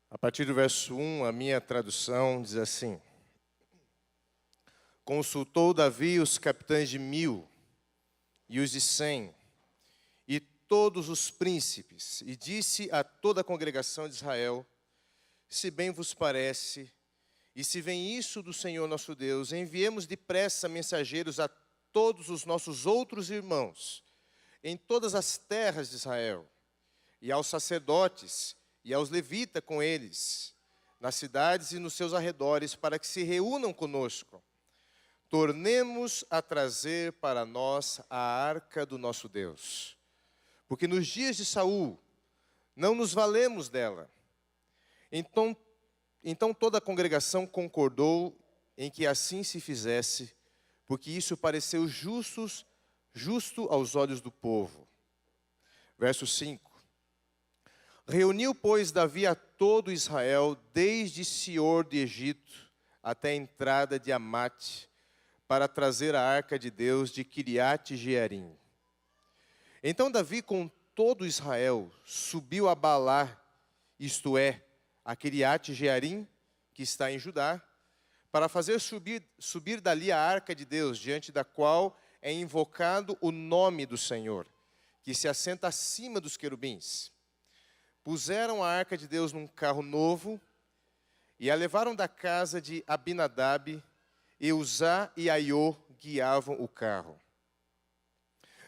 S8: A partir do verso 1, a minha tradução diz assim: Consultou Davi os capitães de 1000 e os de 100 e todos os príncipes, e disse a toda a congregação de Israel: se bem vos parece, e se vem isso do Senhor nosso Deus, enviemos depressa mensageiros a todos os nossos outros irmãos, em todas as terras de Israel, e aos sacerdotes, e aos levitas com eles, nas cidades e nos seus arredores, para que se reúnam conosco. Tornemos a trazer para nós a arca do nosso Deus. Porque nos dias de Saul, não nos valemos dela. Então toda a congregação concordou em que assim se fizesse, porque isso pareceu justo aos olhos do povo. Verso 5. Reuniu, pois, Davi a todo Israel, desde Sior de Egito até a entrada de Amate, para trazer a arca de Deus de Quiriate Jearim. Então Davi, com todo Israel, subiu a Baalá, isto é, a Quiriate Jearim, que está em Judá, para fazer subir dali a arca de Deus, diante da qual é invocado o nome do Senhor, que se assenta acima dos querubins. Puseram a arca de Deus num carro novo e a levaram da casa de Abinadab, e Uzá e Aiô guiavam o carro.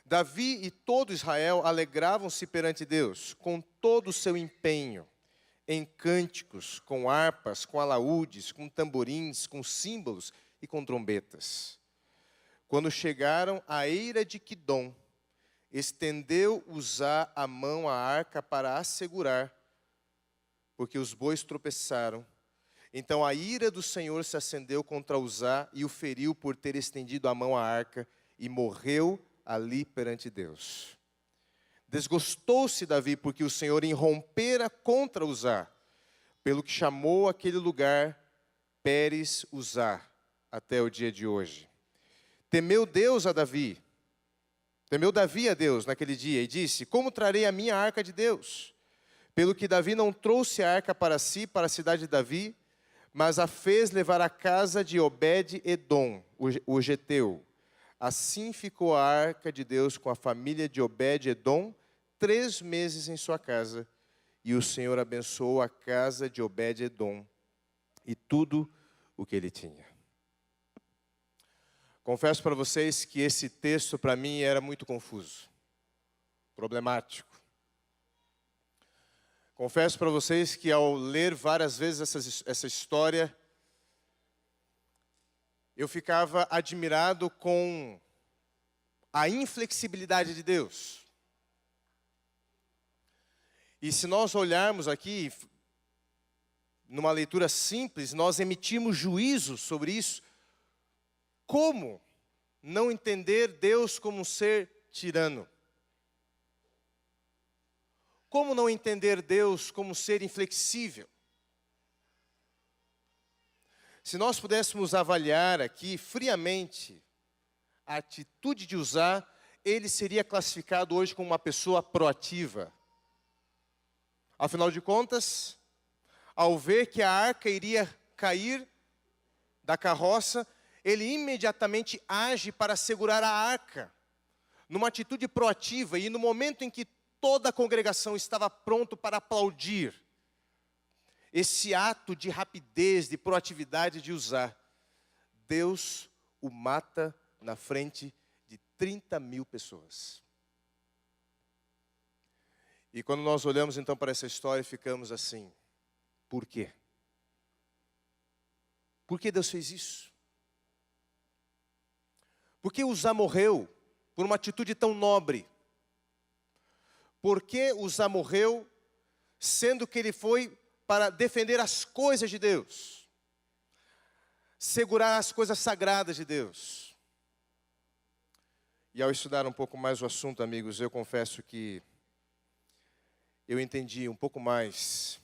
S8: Davi e todo Israel alegravam-se perante Deus, com todo o seu empenho, em cânticos, com harpas, com alaúdes, com tamborins, com símbolos e com trombetas. Quando chegaram à eira de Quidom, estendeu Uzá a mão à arca para a segurar, porque os bois tropeçaram. Então a ira do Senhor se acendeu contra Uzá e o feriu por ter estendido a mão à arca, e morreu ali perante Deus. Desgostou-se Davi porque o Senhor irrompera contra Uzá, pelo que chamou aquele lugar Pérez Uzá, até o dia de hoje. Temeu Davi a Deus naquele dia e disse: como trarei a minha arca de Deus? Pelo que Davi não trouxe a arca para si, para a cidade de Davi, mas a fez levar à casa de Obed-edom, o geteu. Assim ficou a arca de Deus com a família de Obed-edom 3 meses em sua casa. E o Senhor abençoou a casa de Obed-edom e tudo o que ele tinha. Confesso para vocês que esse texto para mim era muito confuso, problemático. Confesso para vocês que ao ler várias vezes essa história, eu ficava admirado com a inflexibilidade de Deus. E se nós olharmos aqui, numa leitura simples, nós emitimos juízo sobre isso. Como não entender Deus como um ser tirano? Como não entender Deus como um ser inflexível? Se nós pudéssemos avaliar aqui friamente a atitude de Uzá, ele seria classificado hoje como uma pessoa proativa. Afinal de contas, ao ver que a arca iria cair da carroça, ele imediatamente age para segurar a arca, numa atitude proativa, e no momento em que toda a congregação estava pronto para aplaudir esse ato de rapidez, de proatividade de Uzá, Deus o mata na frente de 30.000 pessoas. E quando nós olhamos então para essa história, ficamos assim: por quê? Por que Deus fez isso? Por que Uzá morreu? Por uma atitude tão nobre. Por que Uzá morreu, sendo que ele foi para defender as coisas de Deus? Segurar as coisas sagradas de Deus. E ao estudar um pouco mais o assunto, amigos, eu confesso que eu entendi um pouco mais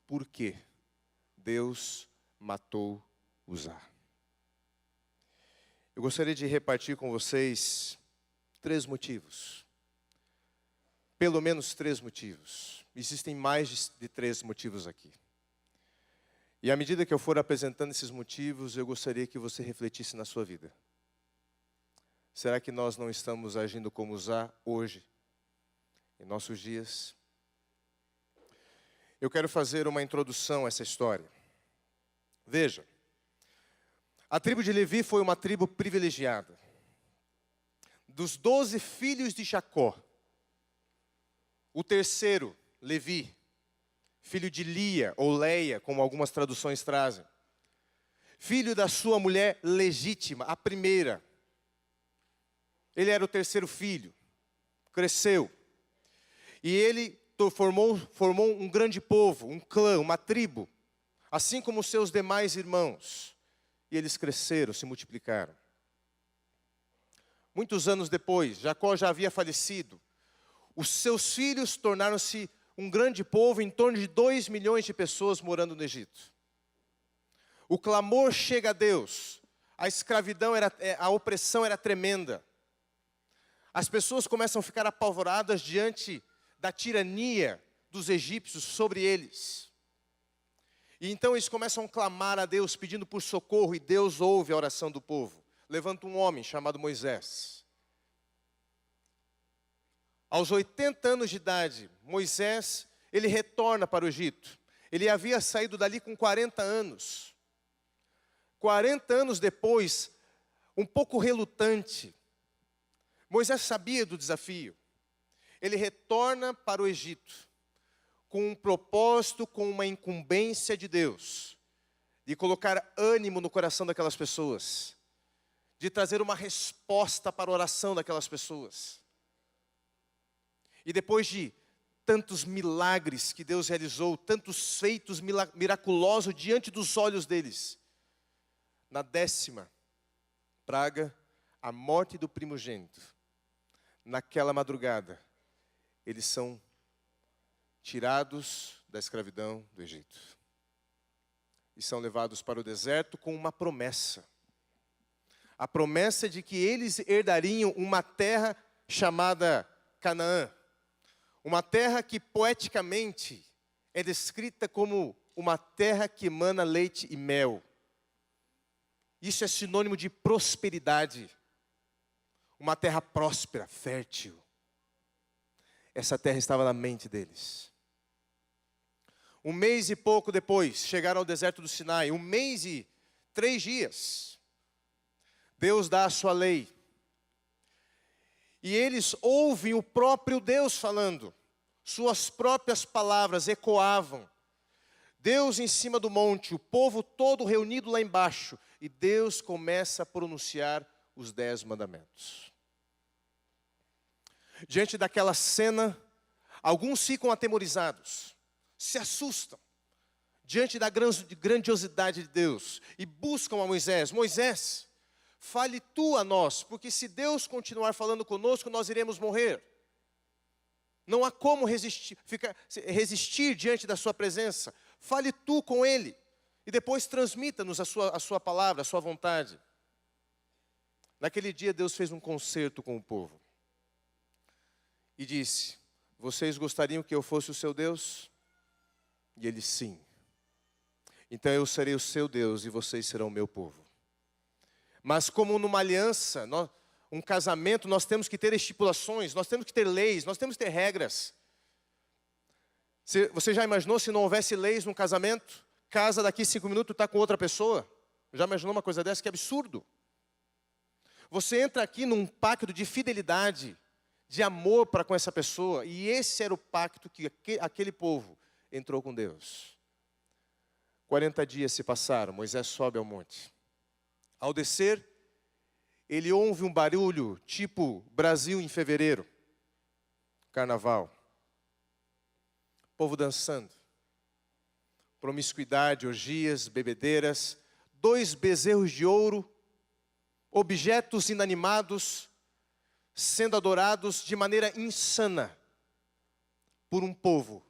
S8: por que Deus matou Uzá. Eu gostaria de repartir com vocês 3 motivos. Pelo menos 3 motivos. Existem mais de 3 motivos aqui. E à medida que eu for apresentando esses motivos, eu gostaria que você refletisse na sua vida. Será que nós não estamos agindo como Uzá hoje, em nossos dias? Eu quero fazer uma introdução a essa história. Veja, a tribo de Levi foi uma tribo privilegiada. Dos 12 filhos de Jacó, o terceiro, Levi, filho de Lia, ou Leia, como algumas traduções trazem, filho da sua mulher legítima, a primeira. Ele era o terceiro filho, cresceu. E ele formou um grande povo, um clã, uma tribo, assim como os seus demais irmãos. E eles cresceram, se multiplicaram. Muitos anos depois, Jacó já havia falecido. Os seus filhos tornaram-se um grande povo, em torno de 2 milhões de pessoas morando no Egito. O clamor chega a Deus. A escravidão, a opressão era tremenda. As pessoas começam a ficar apavoradas diante da tirania dos egípcios sobre eles. E então eles começam a clamar a Deus, pedindo por socorro, e Deus ouve a oração do povo. Levanta um homem chamado Moisés. Aos 80 anos de idade, Moisés, ele retorna para o Egito. Ele havia saído dali com 40 anos. 40 anos depois, um pouco relutante, Moisés sabia do desafio. Ele retorna para o Egito com um propósito, com uma incumbência de Deus, de colocar ânimo no coração daquelas pessoas, de trazer uma resposta para a oração daquelas pessoas. E depois de tantos milagres que Deus realizou, tantos feitos miraculosos diante dos olhos deles, na 10ª praga, a morte do primogênito, naquela madrugada, eles são tirados da escravidão do Egito. E são levados para o deserto com uma promessa. A promessa de que eles herdariam uma terra chamada Canaã. Uma terra que poeticamente é descrita como uma terra que emana leite e mel. Isso é sinônimo de prosperidade. Uma terra próspera, fértil. Essa terra estava na mente deles. 1 mês e pouco depois, chegaram ao deserto do Sinai. 1 mês e 3 dias. Deus dá a sua lei. E eles ouvem o próprio Deus falando. Suas próprias palavras ecoavam. Deus em cima do monte, o povo todo reunido lá embaixo. E Deus começa a pronunciar os 10 mandamentos. Diante daquela cena, alguns ficam atemorizados, se assustam, diante da grandiosidade de Deus, e buscam a Moisés. Moisés, fale tu a nós, porque se Deus continuar falando conosco, nós iremos morrer. Não há como resistir diante da sua presença. Fale tu com ele, e depois transmita-nos a sua palavra, a sua vontade. Naquele dia, Deus fez um concerto com o povo. E disse, vocês gostariam que eu fosse o seu Deus? E ele, sim. Então eu serei o seu Deus e vocês serão o meu povo. Mas como numa aliança, um casamento, nós temos que ter estipulações, nós temos que ter leis, nós temos que ter regras. Você já imaginou se não houvesse leis num casamento? Casa daqui 5 minutos está com outra pessoa? Já imaginou uma coisa dessa? Que absurdo. Você entra aqui num pacto de fidelidade, de amor para com essa pessoa, e esse era o pacto que aquele povo entrou com Deus. 40 dias se passaram, Moisés sobe ao monte. Ao descer, ele ouve um barulho tipo Brasil em fevereiro, carnaval. Povo dançando, promiscuidade, orgias, bebedeiras, 2 bezerros de ouro, objetos inanimados, sendo adorados de maneira insana por um povo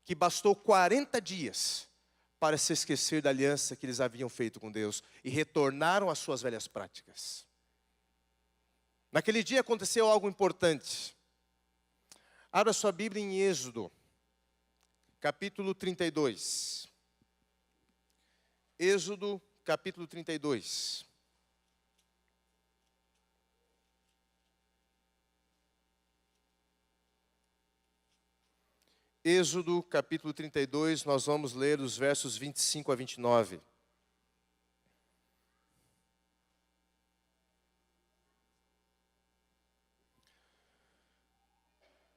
S8: que bastou 40 dias para se esquecer da aliança que eles haviam feito com Deus e retornaram às suas velhas práticas. Naquele dia aconteceu algo importante. Abra sua Bíblia em Êxodo, capítulo 32. Êxodo, capítulo 32. Êxodo, capítulo 32, nós vamos ler os versos 25 a 29.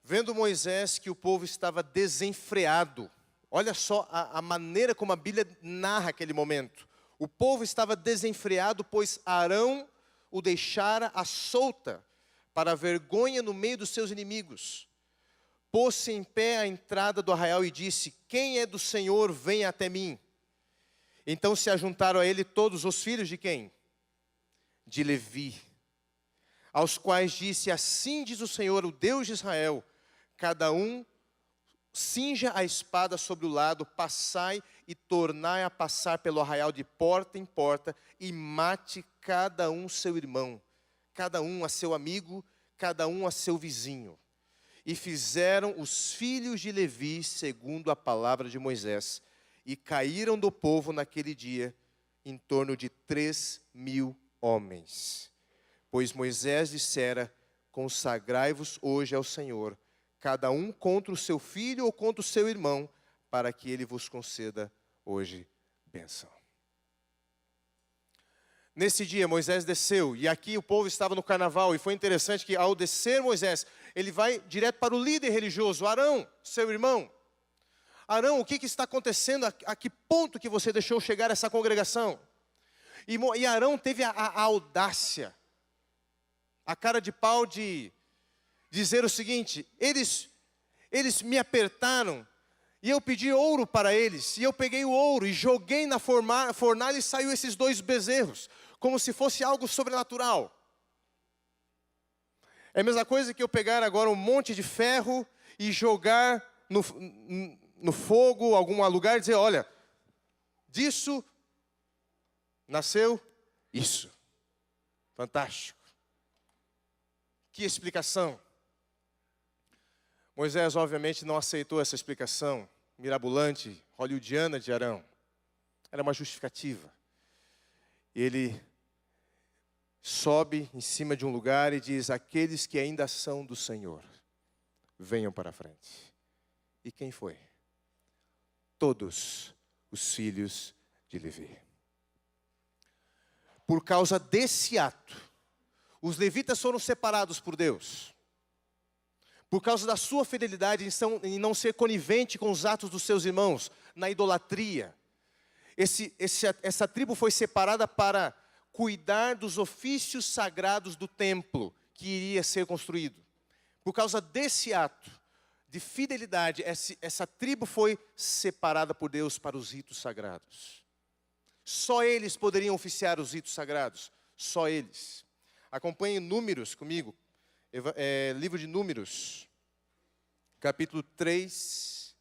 S8: Vendo Moisés que o povo estava desenfreado, olha só a maneira como a Bíblia narra aquele momento. O povo estava desenfreado, pois Arão o deixara à solta, para a vergonha no meio dos seus inimigos. Pôs-se em pé à entrada do arraial e disse: quem é do Senhor, venha até mim. Então se ajuntaram a ele todos os filhos de quem? De Levi. Aos quais disse: assim diz o Senhor, o Deus de Israel, cada um cinja a espada sobre o lado, passai e tornai a passar pelo arraial de porta em porta, e mate cada um seu irmão, cada um a seu amigo, cada um a seu vizinho. E fizeram os filhos de Levi segundo a palavra de Moisés, e caíram do povo naquele dia em torno de 3.000 homens. Pois Moisés dissera: consagrai-vos hoje ao Senhor, cada um contra o seu filho ou contra o seu irmão, para que ele vos conceda hoje bênção. Nesse dia Moisés desceu, e aqui o povo estava no carnaval, e foi interessante que ao descer Moisés, ele vai direto para o líder religioso, Arão, seu irmão. Arão, o que está acontecendo? A que ponto que você deixou chegar essa congregação? E Arão teve a audácia, a cara de pau de dizer o seguinte: eles me apertaram, e eu pedi ouro para eles, e eu peguei o ouro e joguei na fornalha e saiu esses 2 bezerros, como se fosse algo sobrenatural. É a mesma coisa que eu pegar agora um monte de ferro e jogar no fogo, algum lugar, e dizer: olha, disso nasceu isso. Fantástico. Que explicação. Moisés, obviamente, não aceitou essa explicação mirabolante, hollywoodiana de Arão. Era uma justificativa. Ele sobe em cima de um lugar e diz: aqueles que ainda são do Senhor, venham para a frente. E quem foi? Todos os filhos de Levi. Por causa desse ato, os levitas foram separados por Deus. Por causa da sua fidelidade em não ser conivente com os atos dos seus irmãos, na idolatria. Essa tribo foi separada para cuidar dos ofícios sagrados do templo que iria ser construído. Por causa desse ato de fidelidade, essa tribo foi separada por Deus para os ritos sagrados. Só eles poderiam oficiar os ritos sagrados. Só eles. Acompanhe Números comigo. Livro de Números, capítulo 3.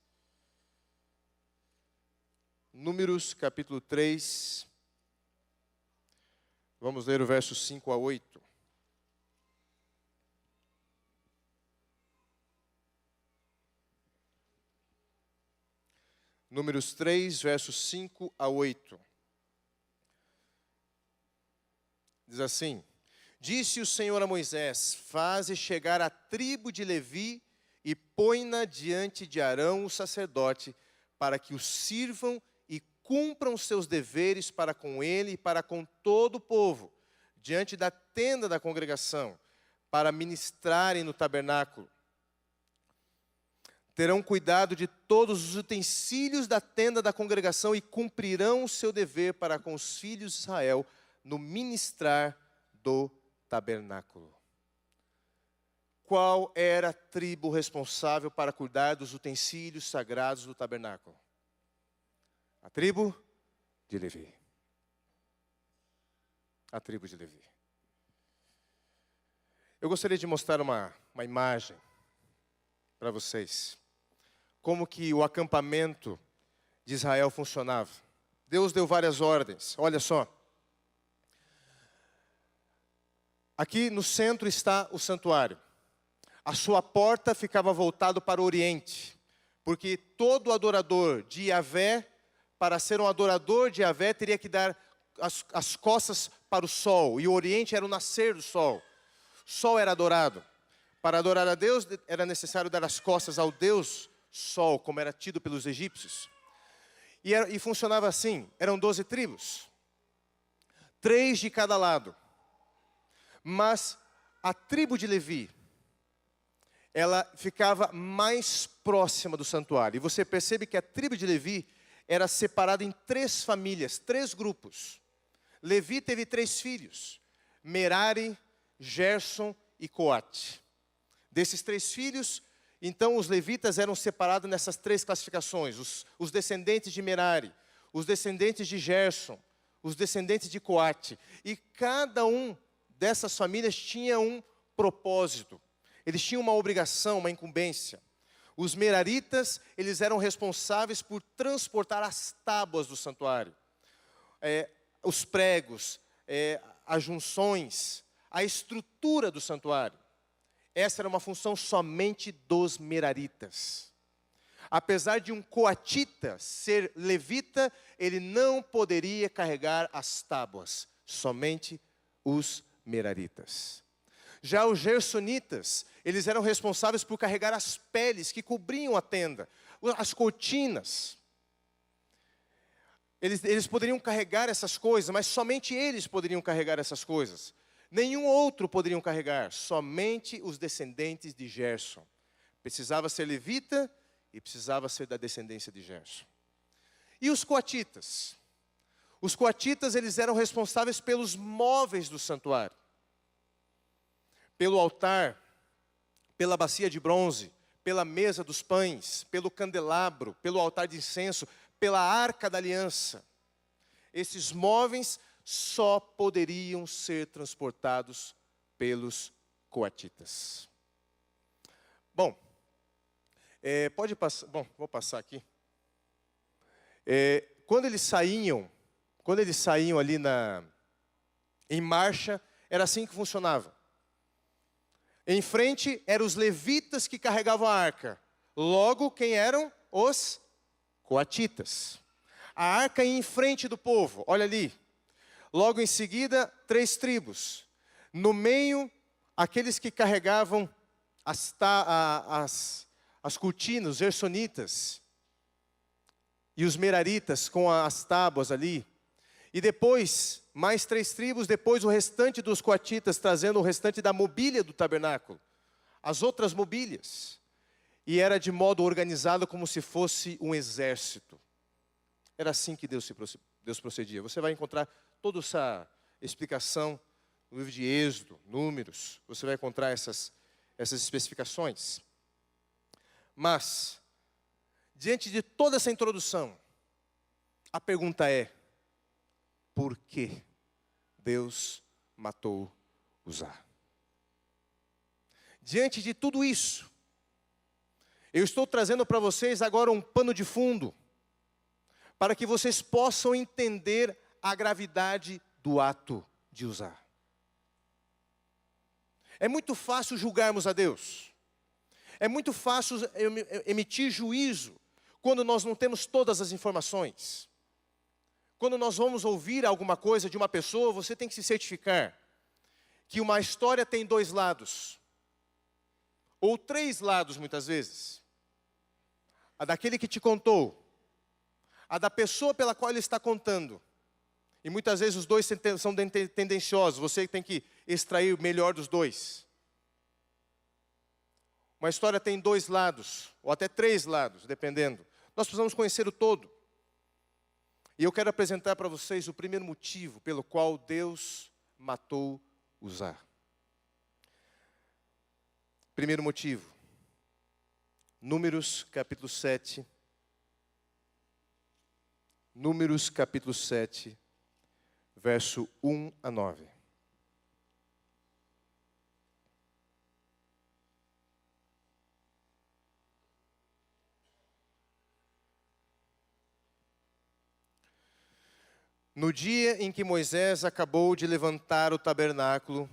S8: Números, capítulo 3. Vamos ler o verso 5 a 8. Números 3, versos 5 a 8. Diz assim: disse o Senhor a Moisés: faze chegar a tribo de Levi e põe-na diante de Arão, o sacerdote, para que o sirvam e cumpram seus deveres para com ele e para com todo o povo, diante da tenda da congregação, para ministrarem no tabernáculo. Terão cuidado de todos os utensílios da tenda da congregação e cumprirão o seu dever para com os filhos de Israel no ministrar do tabernáculo. Qual era a tribo responsável para cuidar dos utensílios sagrados do tabernáculo? A tribo de Levi. A tribo de Levi. Eu gostaria de mostrar uma imagem para vocês. Como que o acampamento de Israel funcionava. Deus deu várias ordens. Olha só. Aqui no centro está o santuário. A sua porta ficava voltada para o oriente, porque todo adorador de Yahvé, para ser um adorador de Yahvé, teria que dar as costas para o sol, e o oriente era o nascer do sol. O sol era adorado. Para adorar a Deus, era necessário dar as costas ao Deus Sol, como era tido pelos egípcios. E funcionava assim, eram 12 tribos, 3 de cada lado. Mas a tribo de Levi, ela ficava mais próxima do santuário. E você percebe que a tribo de Levi era separada em 3 famílias, 3 grupos. Levi teve 3 filhos, Merari, Gerson e Coate. Desses 3 filhos, então os levitas eram separados nessas 3 classificações. Os descendentes de Merari, os descendentes de Gerson, os descendentes de Coate. E cada um dessas famílias tinha um propósito. Eles tinham uma obrigação, uma incumbência. Os meraritas, eles eram responsáveis por transportar as tábuas do santuário. Os pregos, as junções, a estrutura do santuário. Essa era uma função somente dos meraritas. Apesar de um coatita ser levita, ele não poderia carregar as tábuas, somente os meraritas. Já os gersonitas, eles eram responsáveis por carregar as peles que cobriam a tenda, as cortinas. Eles poderiam carregar essas coisas, mas somente eles poderiam carregar essas coisas. Nenhum outro poderiam carregar, somente os descendentes de Gerson. Precisava ser levita e precisava ser da descendência de Gerson. E os coatitas? Os coatitas, eles eram responsáveis pelos móveis do santuário. Pelo altar, pela bacia de bronze, pela mesa dos pães, pelo candelabro, pelo altar de incenso, pela arca da aliança. Esses móveis só poderiam ser transportados pelos coatitas. Bom, pode passar. Bom, vou passar aqui. Quando eles saíam ali em marcha, era assim que funcionava. Em frente eram os levitas que carregavam a arca. Logo, quem eram? Os coatitas. A arca ia em frente do povo, olha ali. Logo em seguida, 3 tribos. No meio, aqueles que carregavam as cortinas, os gersonitas. E os meraritas com as tábuas ali. E depois, mais 3 tribos, depois o restante dos coatitas, trazendo o restante da mobília do tabernáculo. As outras mobílias. E era de modo organizado como se fosse um exército. Era assim que Deus procedia. Você vai encontrar toda essa explicação no livro de Êxodo, Números. Você vai encontrar essas especificações. Mas, diante de toda essa introdução, a pergunta é: por que Deus matou Uzá? Diante de tudo isso, eu estou trazendo para vocês agora um pano de fundo, para que vocês possam entender a gravidade do ato de Uzá. É muito fácil julgarmos a Deus. É muito fácil emitir juízo quando nós não temos todas as informações. Quando nós vamos ouvir alguma coisa de uma pessoa, você tem que se certificar que uma história tem 2 lados. Ou 3 lados, muitas vezes. A daquele que te contou. A da pessoa pela qual ele está contando. E muitas vezes os 2 são tendenciosos. Você tem que extrair o melhor dos 2. Uma história tem 2 lados. Ou até 3 lados, dependendo. Nós precisamos conhecer o todo. E eu quero apresentar para vocês o primeiro motivo pelo qual Deus matou Uzá. Primeiro motivo, Números capítulo 7. Números capítulo 7, verso 1 a 9. No dia em que Moisés acabou de levantar o tabernáculo,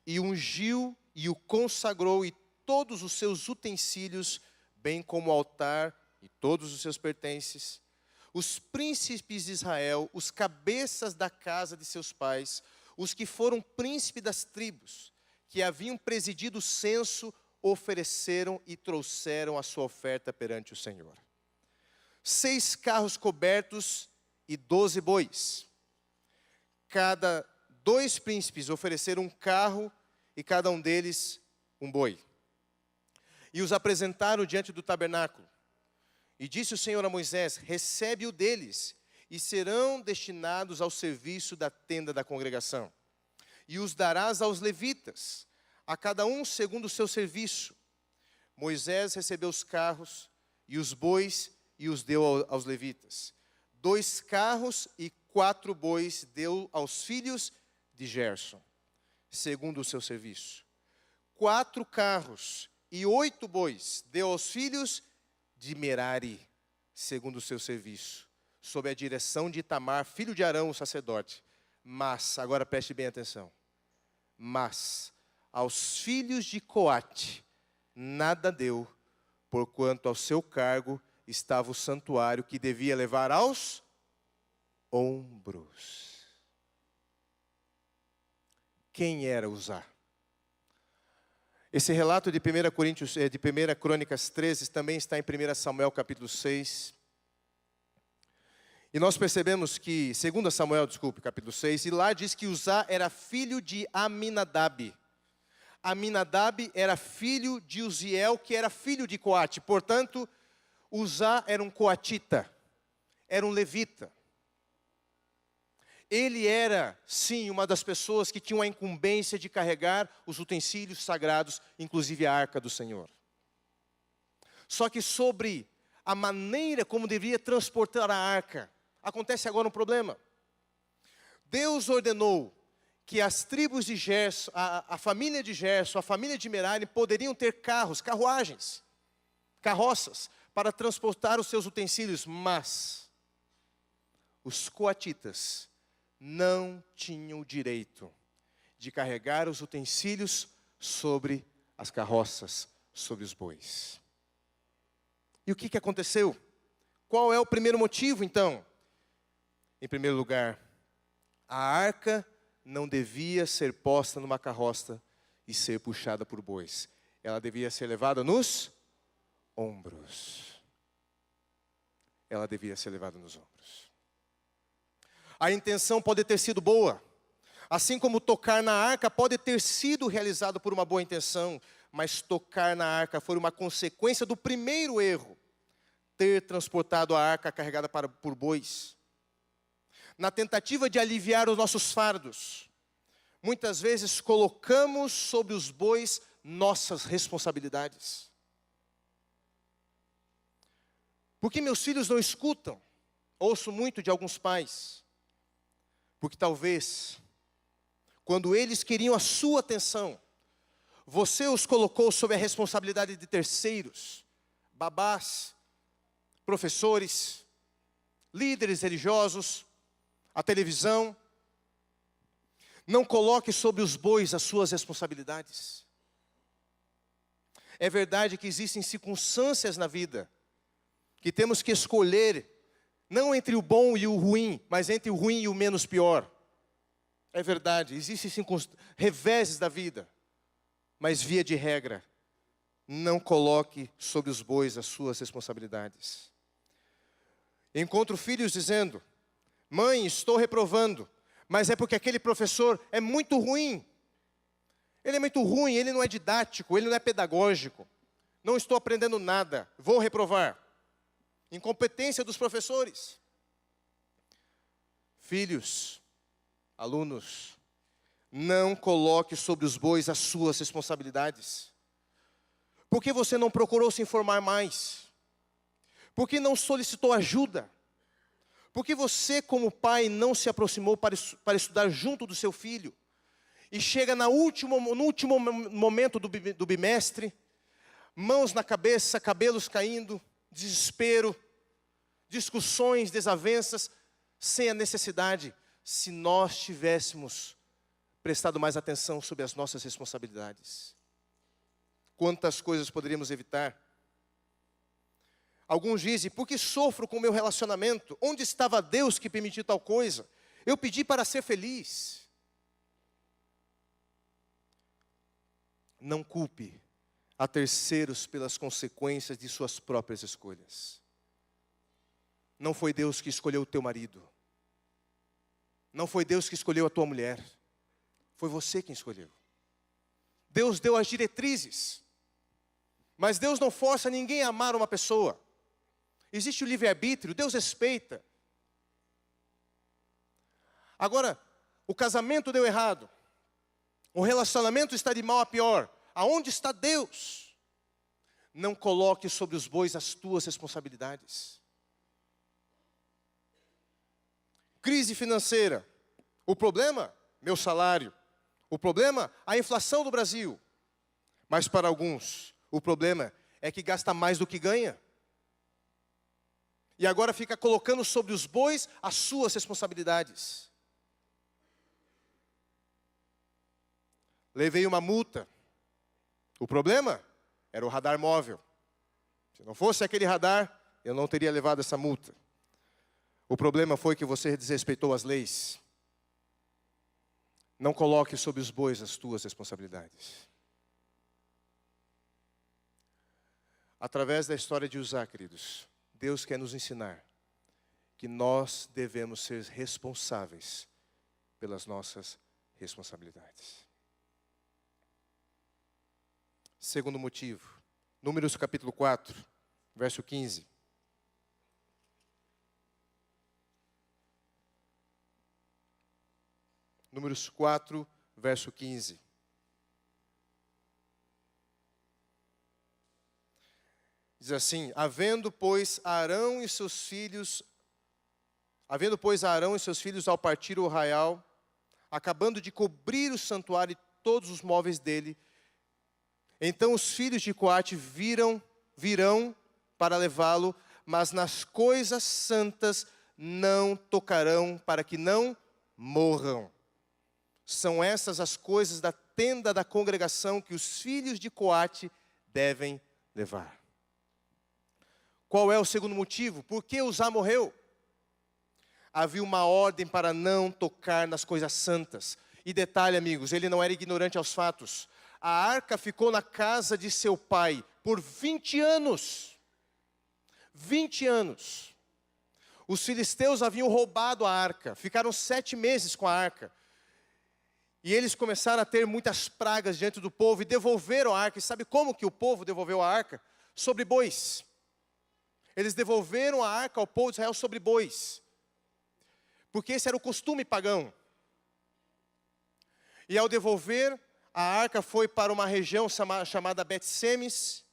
S8: e ungiu e o consagrou, e todos os seus utensílios, bem como o altar e todos os seus pertences, os príncipes de Israel, os cabeças da casa de seus pais, os que foram príncipes das tribos, que haviam presidido o censo, ofereceram e trouxeram a sua oferta perante o Senhor. 6 carros cobertos e 12 bois. Cada 2 príncipes ofereceram um carro e cada um deles um boi. E os apresentaram diante do tabernáculo. E disse o Senhor a Moisés: recebe-o deles, e serão destinados ao serviço da tenda da congregação. E os darás aos levitas, a cada um segundo o seu serviço. Moisés recebeu os carros e os bois e os deu aos levitas. 2 carros e 4 bois deu aos filhos de Gerson, segundo o seu serviço. 4 carros e 8 bois deu aos filhos de Merari, segundo o seu serviço, sob a direção de Itamar, filho de Arão, o sacerdote. Mas, agora preste bem atenção, mas aos filhos de Coate nada deu, porquanto ao seu cargo estava o santuário que devia levar aos ombros. Quem era Uzá? Esse relato de 1 Crônicas 13 também está em 1 Samuel capítulo 6. E nós percebemos que, 2 Samuel, capítulo 6, e lá diz que Uzá era filho de Aminadab. Aminadab era filho de Uziel, que era filho de Coate. Portanto, Uzá era um coatita, era um levita. Ele era, sim, uma das pessoas que tinham a incumbência de carregar os utensílios sagrados, inclusive a arca do Senhor. Só que sobre a maneira como deveria transportar a arca, acontece agora um problema. Deus ordenou que as tribos de Gerson, a família de Gerson, a família de Merari, poderiam ter carros, carruagens, carroças, para transportar os seus utensílios, mas os coatitas não tinham o direito de carregar os utensílios sobre as carroças, sobre os bois. E o que aconteceu? Qual é o primeiro motivo, então? Em primeiro lugar, a arca não devia ser posta numa carroça e ser puxada por bois. Ela devia ser levada nos ombros. Ela devia ser levada nos ombros. A intenção pode ter sido boa, assim como tocar na arca pode ter sido realizado por uma boa intenção, mas tocar na arca foi uma consequência do primeiro erro, ter transportado a arca carregada por bois. Na tentativa de aliviar os nossos fardos, muitas vezes colocamos sobre os bois nossas responsabilidades. Por que meus filhos não escutam? Ouço muito de alguns pais. Porque talvez, quando eles queriam a sua atenção, você os colocou sob a responsabilidade de terceiros, babás, professores, líderes religiosos, a televisão. Não coloque sobre os bois as suas responsabilidades. É verdade que existem circunstâncias na vida que temos que escolher, não entre o bom e o ruim, mas entre o ruim e o menos pior. É verdade, existem reveses da vida. Mas via de regra, não coloque sobre os bois as suas responsabilidades. Encontro filhos dizendo: mãe, estou reprovando, mas é porque aquele professor é muito ruim. Ele é muito ruim, ele não é didático, ele não é pedagógico. Não estou aprendendo nada, vou reprovar. Incompetência dos professores. Filhos, alunos, não coloque sobre os bois as suas responsabilidades. Por que você não procurou se informar mais? Por que não solicitou ajuda? Por que você, como pai, não se aproximou para estudar junto do seu filho? E chega no último momento do bimestre, mãos na cabeça, cabelos caindo, desespero, discussões, desavenças, sem a necessidade, se nós tivéssemos prestado mais atenção sobre as nossas responsabilidades. Quantas coisas poderíamos evitar? Alguns dizem, por que sofro com o meu relacionamento? Onde estava Deus que permitiu tal coisa? Eu pedi para ser feliz. Não culpe a terceiros pelas consequências de suas próprias escolhas. Não foi Deus que escolheu o teu marido. Não foi Deus que escolheu a tua mulher. Foi você quem escolheu. Deus deu as diretrizes. Mas Deus não força ninguém a amar uma pessoa. Existe o livre-arbítrio, Deus respeita. Agora, o casamento deu errado. O relacionamento está de mal a pior. Aonde está Deus? Não coloque sobre os bois as tuas responsabilidades. Crise financeira. O problema? Meu salário. O problema? A inflação do Brasil. Mas para alguns, o problema é que gasta mais do que ganha. E agora fica colocando sobre os bois as suas responsabilidades. Levei uma multa. O problema era o radar móvel. Se não fosse aquele radar, eu não teria levado essa multa. O problema foi que você desrespeitou as leis. Não coloque sobre os bois as tuas responsabilidades. Através da história de Uzá, queridos, Deus quer nos ensinar que nós devemos ser responsáveis pelas nossas responsabilidades. Segundo motivo, Números capítulo 4, verso 15. Números 4, verso 15. Diz assim, havendo, pois, Arão e seus filhos ao partir o arraial, acabando de cobrir o santuário e todos os móveis dele, então os filhos de Coate virão para levá-lo, mas nas coisas santas não tocarão, para que não morram. São essas as coisas da tenda da congregação que os filhos de Coate devem levar. Qual é o segundo motivo? Por que Uzá morreu? Havia uma ordem para não tocar nas coisas santas. E detalhe, amigos, ele não era ignorante aos fatos. A arca ficou na casa de seu pai por 20 anos. 20 anos. Os filisteus haviam roubado a arca. Ficaram 7 meses com a arca. E eles começaram a ter muitas pragas diante do povo e devolveram a arca. E sabe como que o povo devolveu a arca? Sobre bois. Eles devolveram a arca ao povo de Israel sobre bois. Porque esse era o costume pagão. E ao devolver, a arca foi para uma região chamada Bet-Semes.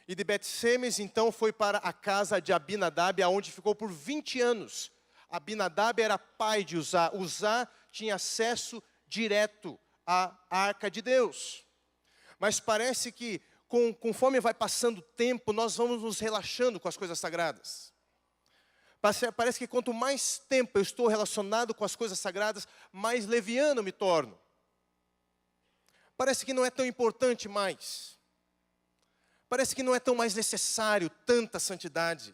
S8: E de Bet-Semes, então, foi para a casa de Abinadab, aonde ficou por 20 anos. Abinadab era pai de Uzá. Uzá tinha acesso direto à arca de Deus. Mas parece que, conforme vai passando o tempo, nós vamos nos relaxando com as coisas sagradas. Parece que quanto mais tempo eu estou relacionado com as coisas sagradas, mais leviano me torno. Parece que não é tão importante mais. Parece que não é tão mais necessário tanta santidade.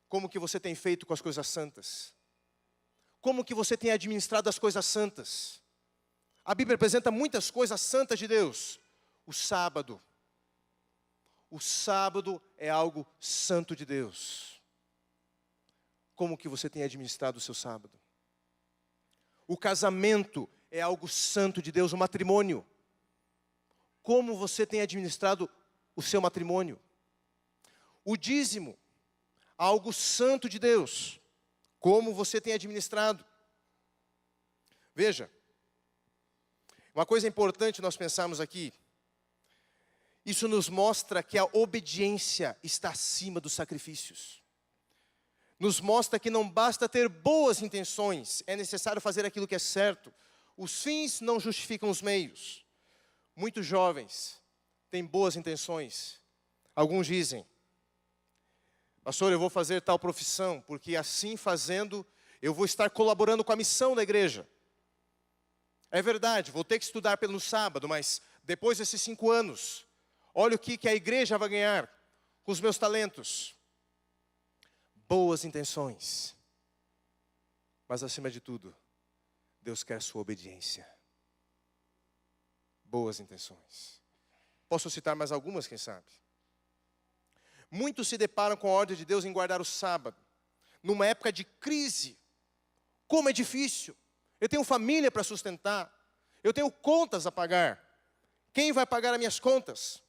S8: Como que você tem feito com as coisas santas? Como que você tem administrado as coisas santas? A Bíblia apresenta muitas coisas santas de Deus. O sábado. O sábado é algo santo de Deus. Como que você tem administrado o seu sábado? O casamento é algo santo de Deus, o matrimônio. Como você tem administrado o seu matrimônio? O dízimo, algo santo de Deus. Como você tem administrado? Veja, Uma coisa importante nós pensarmos aqui, isso nos mostra que a obediência está acima dos sacrifícios. Nos mostra que não basta ter boas intenções, é necessário fazer aquilo que é certo. Os fins não justificam os meios. Muitos jovens têm boas intenções. Alguns dizem: pastor, eu vou fazer tal profissão, porque assim fazendo, eu vou estar colaborando com a missão da igreja. É verdade, vou ter que estudar no sábado, mas depois desses 5 anos, olha o que a igreja vai ganhar com os meus talentos. Boas intenções. Mas acima de tudo, Deus quer sua obediência. Boas intenções. Posso citar mais algumas, quem sabe? Muitos se deparam com a ordem de Deus em guardar o sábado, numa época de crise. Como é difícil. Eu tenho família para sustentar. Eu tenho contas a pagar. Quem vai pagar as minhas contas?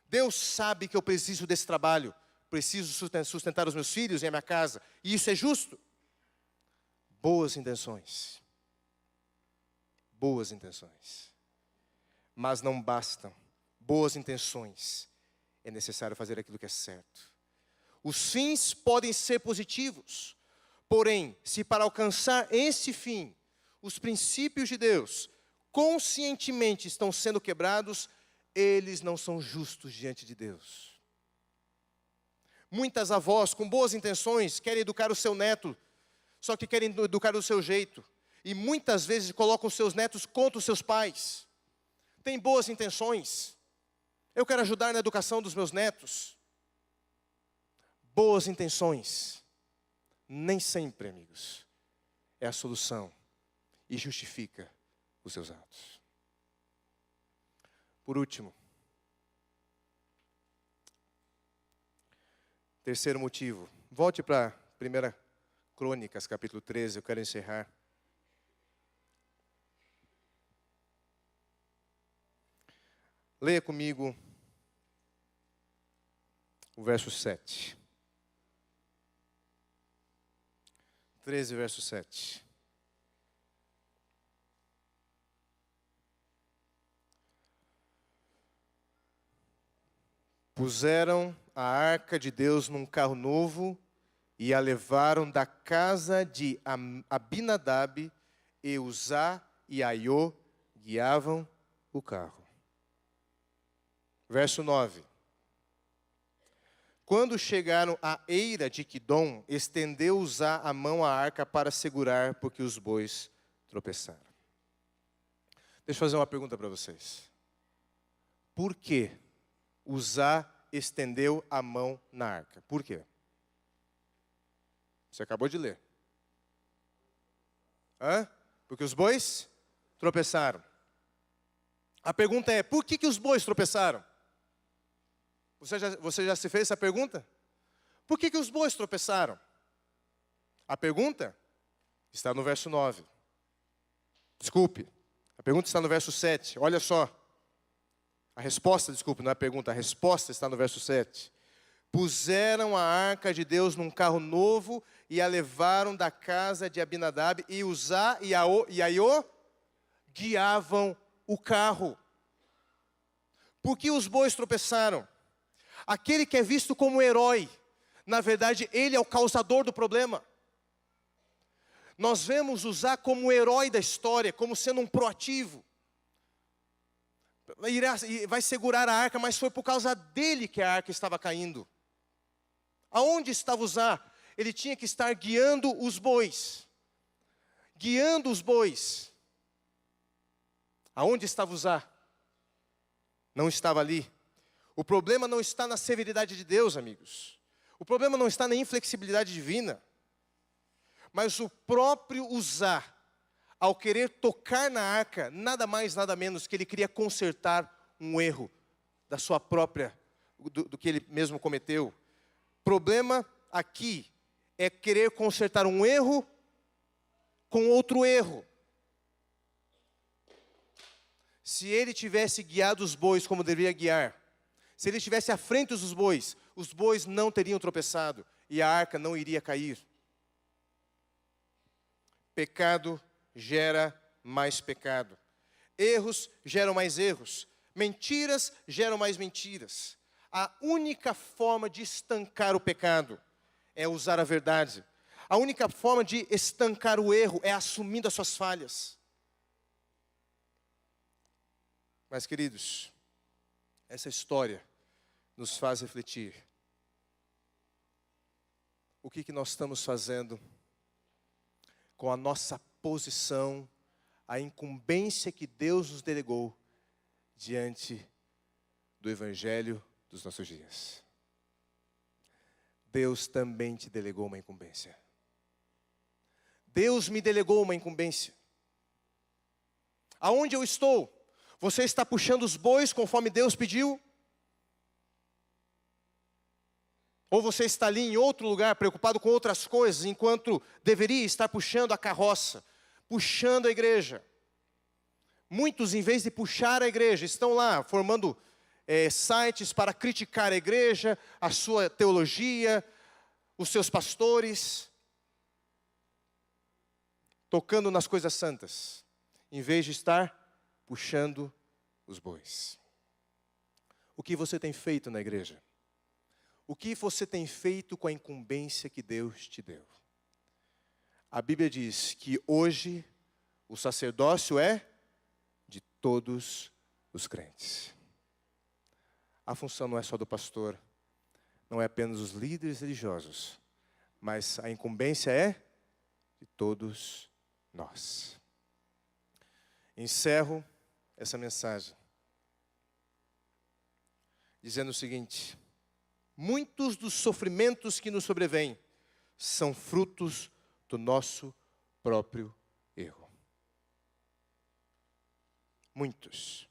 S8: Deus sabe que eu preciso desse trabalho. Preciso sustentar os meus filhos e a minha casa. E isso é justo. Boas intenções. Boas intenções. Mas não bastam. Boas intenções. É necessário fazer aquilo que é certo. Os fins podem ser positivos. Porém, se para alcançar esse fim, os princípios de Deus conscientemente estão sendo quebrados, eles não são justos diante de Deus. Muitas avós, com boas intenções, querem educar o seu neto, só que querem educar do seu jeito. E muitas vezes colocam os seus netos contra os seus pais. Tem boas intenções. Eu quero ajudar na educação dos meus netos. Boas intenções. Nem sempre, amigos, é a solução e justifica os seus atos. Por último, terceiro motivo. Volte para 1 Crônicas, capítulo 13, eu quero encerrar. Leia comigo o verso 7. 13, verso 7. Puseram a arca de Deus num carro novo e a levaram da casa de Abinadab, e Uzá e Aiô guiavam o carro. Verso 9. Quando chegaram à eira de Quidom, estendeu Uzá a mão à arca para segurar, porque os bois tropeçaram. Deixa eu fazer uma pergunta para vocês. Por que Uzá estendeu a mão na arca? Por quê? Você acabou de ler. Porque os bois tropeçaram. A pergunta é, por que os bois tropeçaram? Você já se fez essa pergunta? Por que os bois tropeçaram? A pergunta está no verso 9. Desculpe, a pergunta está no verso 7. Olha só. A resposta, desculpe, não é a pergunta, a resposta está no verso 7. Puseram a arca de Deus num carro novo e a levaram da casa de Abinadab, e Uzá e Aiô guiavam o carro. Por que os bois tropeçaram? Aquele que é visto como herói, na verdade, ele é o causador do problema. Nós vemos Uzá como o herói da história, como sendo um proativo. Vai segurar a arca, mas foi por causa dele que a arca estava caindo. Aonde estava Uzá? Ele tinha que estar guiando os bois. Guiando os bois. Aonde estava Uzá? Não estava ali. O problema não está na severidade de Deus, amigos. O problema não está na inflexibilidade divina. Mas o próprio Uzá, ao querer tocar na arca, nada mais, nada menos que ele queria consertar um erro da sua própria, do que ele mesmo cometeu. O problema aqui é querer consertar um erro com outro erro. Se ele tivesse guiado os bois como deveria guiar, se ele estivesse à frente dos bois, os bois não teriam tropeçado e a arca não iria cair. Pecado gera mais pecado. Erros geram mais erros. Mentiras geram mais mentiras. A única forma de estancar o pecado é usar a verdade. A única forma de estancar o erro é assumindo as suas falhas. Mas, queridos, essa história nos faz refletir. O que nós estamos fazendo com a nossa posição, a incumbência que Deus nos delegou diante do Evangelho dos nossos dias. Deus também te delegou uma incumbência. Deus me delegou uma incumbência. Aonde eu estou? Você está puxando os bois conforme Deus pediu? Ou você está ali em outro lugar, preocupado com outras coisas, enquanto deveria estar puxando a carroça, puxando a igreja? Muitos, em vez de puxar a igreja, estão lá formando sites para criticar a igreja, a sua teologia, os seus pastores, tocando nas coisas santas, em vez de estar puxando os bois. O que você tem feito na igreja? O que você tem feito com a incumbência que Deus te deu? A Bíblia diz que hoje o sacerdócio é de todos os crentes. A função não é só do pastor, não é apenas dos líderes religiosos, mas a incumbência é de todos nós. Encerro essa mensagem dizendo o seguinte: muitos dos sofrimentos que nos sobrevêm são frutos do nosso próprio erro. Muitos.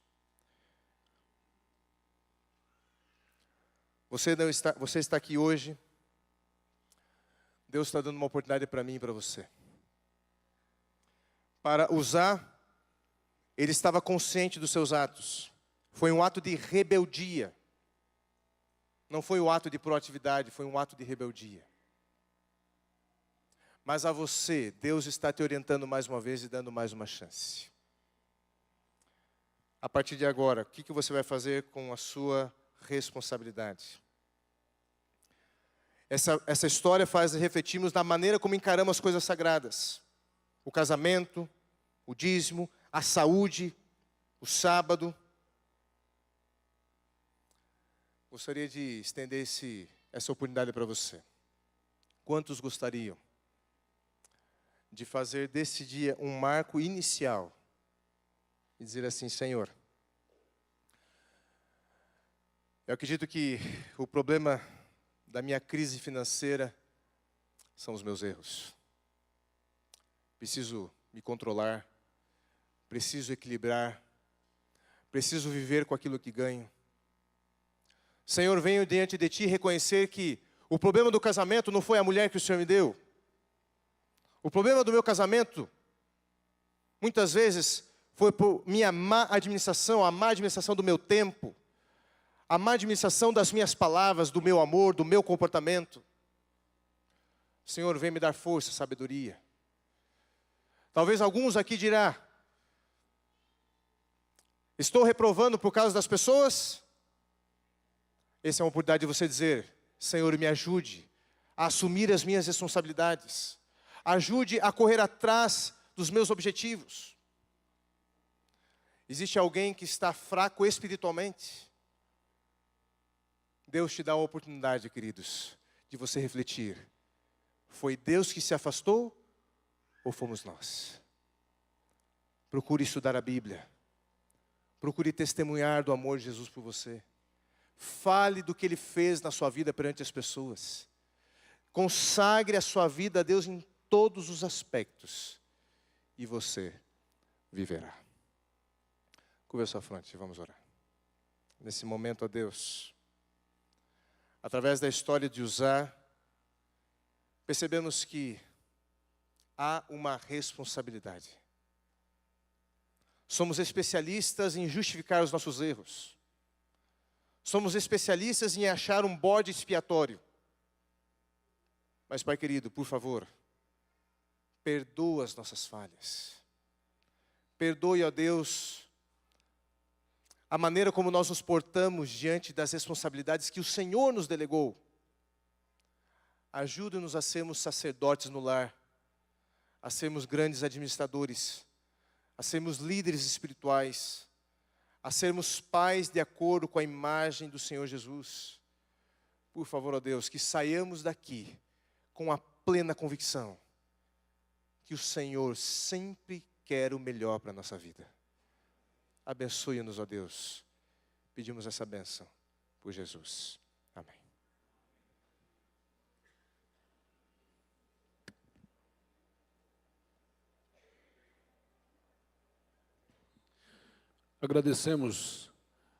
S8: Você está aqui hoje, Deus está dando uma oportunidade para mim e para você. Para usar, ele estava consciente dos seus atos. Foi um ato de rebeldia. Não foi um ato de proatividade, foi um ato de rebeldia. Mas a você, Deus está te orientando mais uma vez e dando mais uma chance. A partir de agora, o que você vai fazer com a sua responsabilidade? Essa história faz refletirmos na maneira como encaramos as coisas sagradas. O casamento, o dízimo, a saúde, o sábado. Gostaria de estender essa oportunidade para você. Quantos gostariam de fazer desse dia um marco inicial e dizer assim: Senhor, eu acredito que o problema da minha crise financeira são os meus erros. Preciso me controlar, preciso equilibrar, preciso viver com aquilo que ganho. Senhor, venho diante de Ti reconhecer que o problema do casamento não foi a mulher que o Senhor me deu. O problema do meu casamento, muitas vezes, foi por minha má administração, a má administração do meu tempo, a má administração das minhas palavras, do meu amor, do meu comportamento. Senhor, vem me dar força, sabedoria. Talvez alguns aqui dirão: estou reprovando por causa das pessoas? Essa é uma oportunidade de você dizer: Senhor, me ajude a assumir as minhas responsabilidades. Ajude a correr atrás dos meus objetivos. Existe alguém que está fraco espiritualmente? Deus te dá a oportunidade, queridos, de você refletir. Foi Deus que se afastou ou fomos nós? Procure estudar a Bíblia. Procure testemunhar do amor de Jesus por você. Fale do que Ele fez na sua vida perante as pessoas. Consagre a sua vida a Deus em todos os aspectos. E você viverá. Curva a sua fronte, vamos orar. Nesse momento, ó Deus, através da história de Uzá, percebemos que há uma responsabilidade. Somos especialistas em justificar os nossos erros. Somos especialistas em achar um bode expiatório. Mas, Pai querido, por favor, perdoa as nossas falhas. Perdoe, ó Deus, a maneira como nós nos portamos diante das responsabilidades que o Senhor nos delegou. Ajuda-nos a sermos sacerdotes no lar, a sermos grandes administradores, a sermos líderes espirituais, a sermos pais de acordo com a imagem do Senhor Jesus. Por favor, ó Deus, que saiamos daqui com a plena convicção que o Senhor sempre quer o melhor para a nossa vida. Abençoe-nos, ó Deus. Pedimos essa bênção por Jesus. Amém.
S10: Agradecemos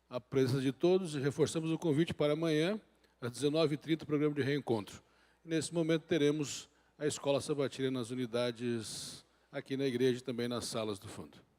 S10: a presença de todos e reforçamos o convite para amanhã, às 19h30, o programa de reencontro. Nesse momento teremos a escola sabatina nas unidades aqui na igreja e também nas salas do fundo.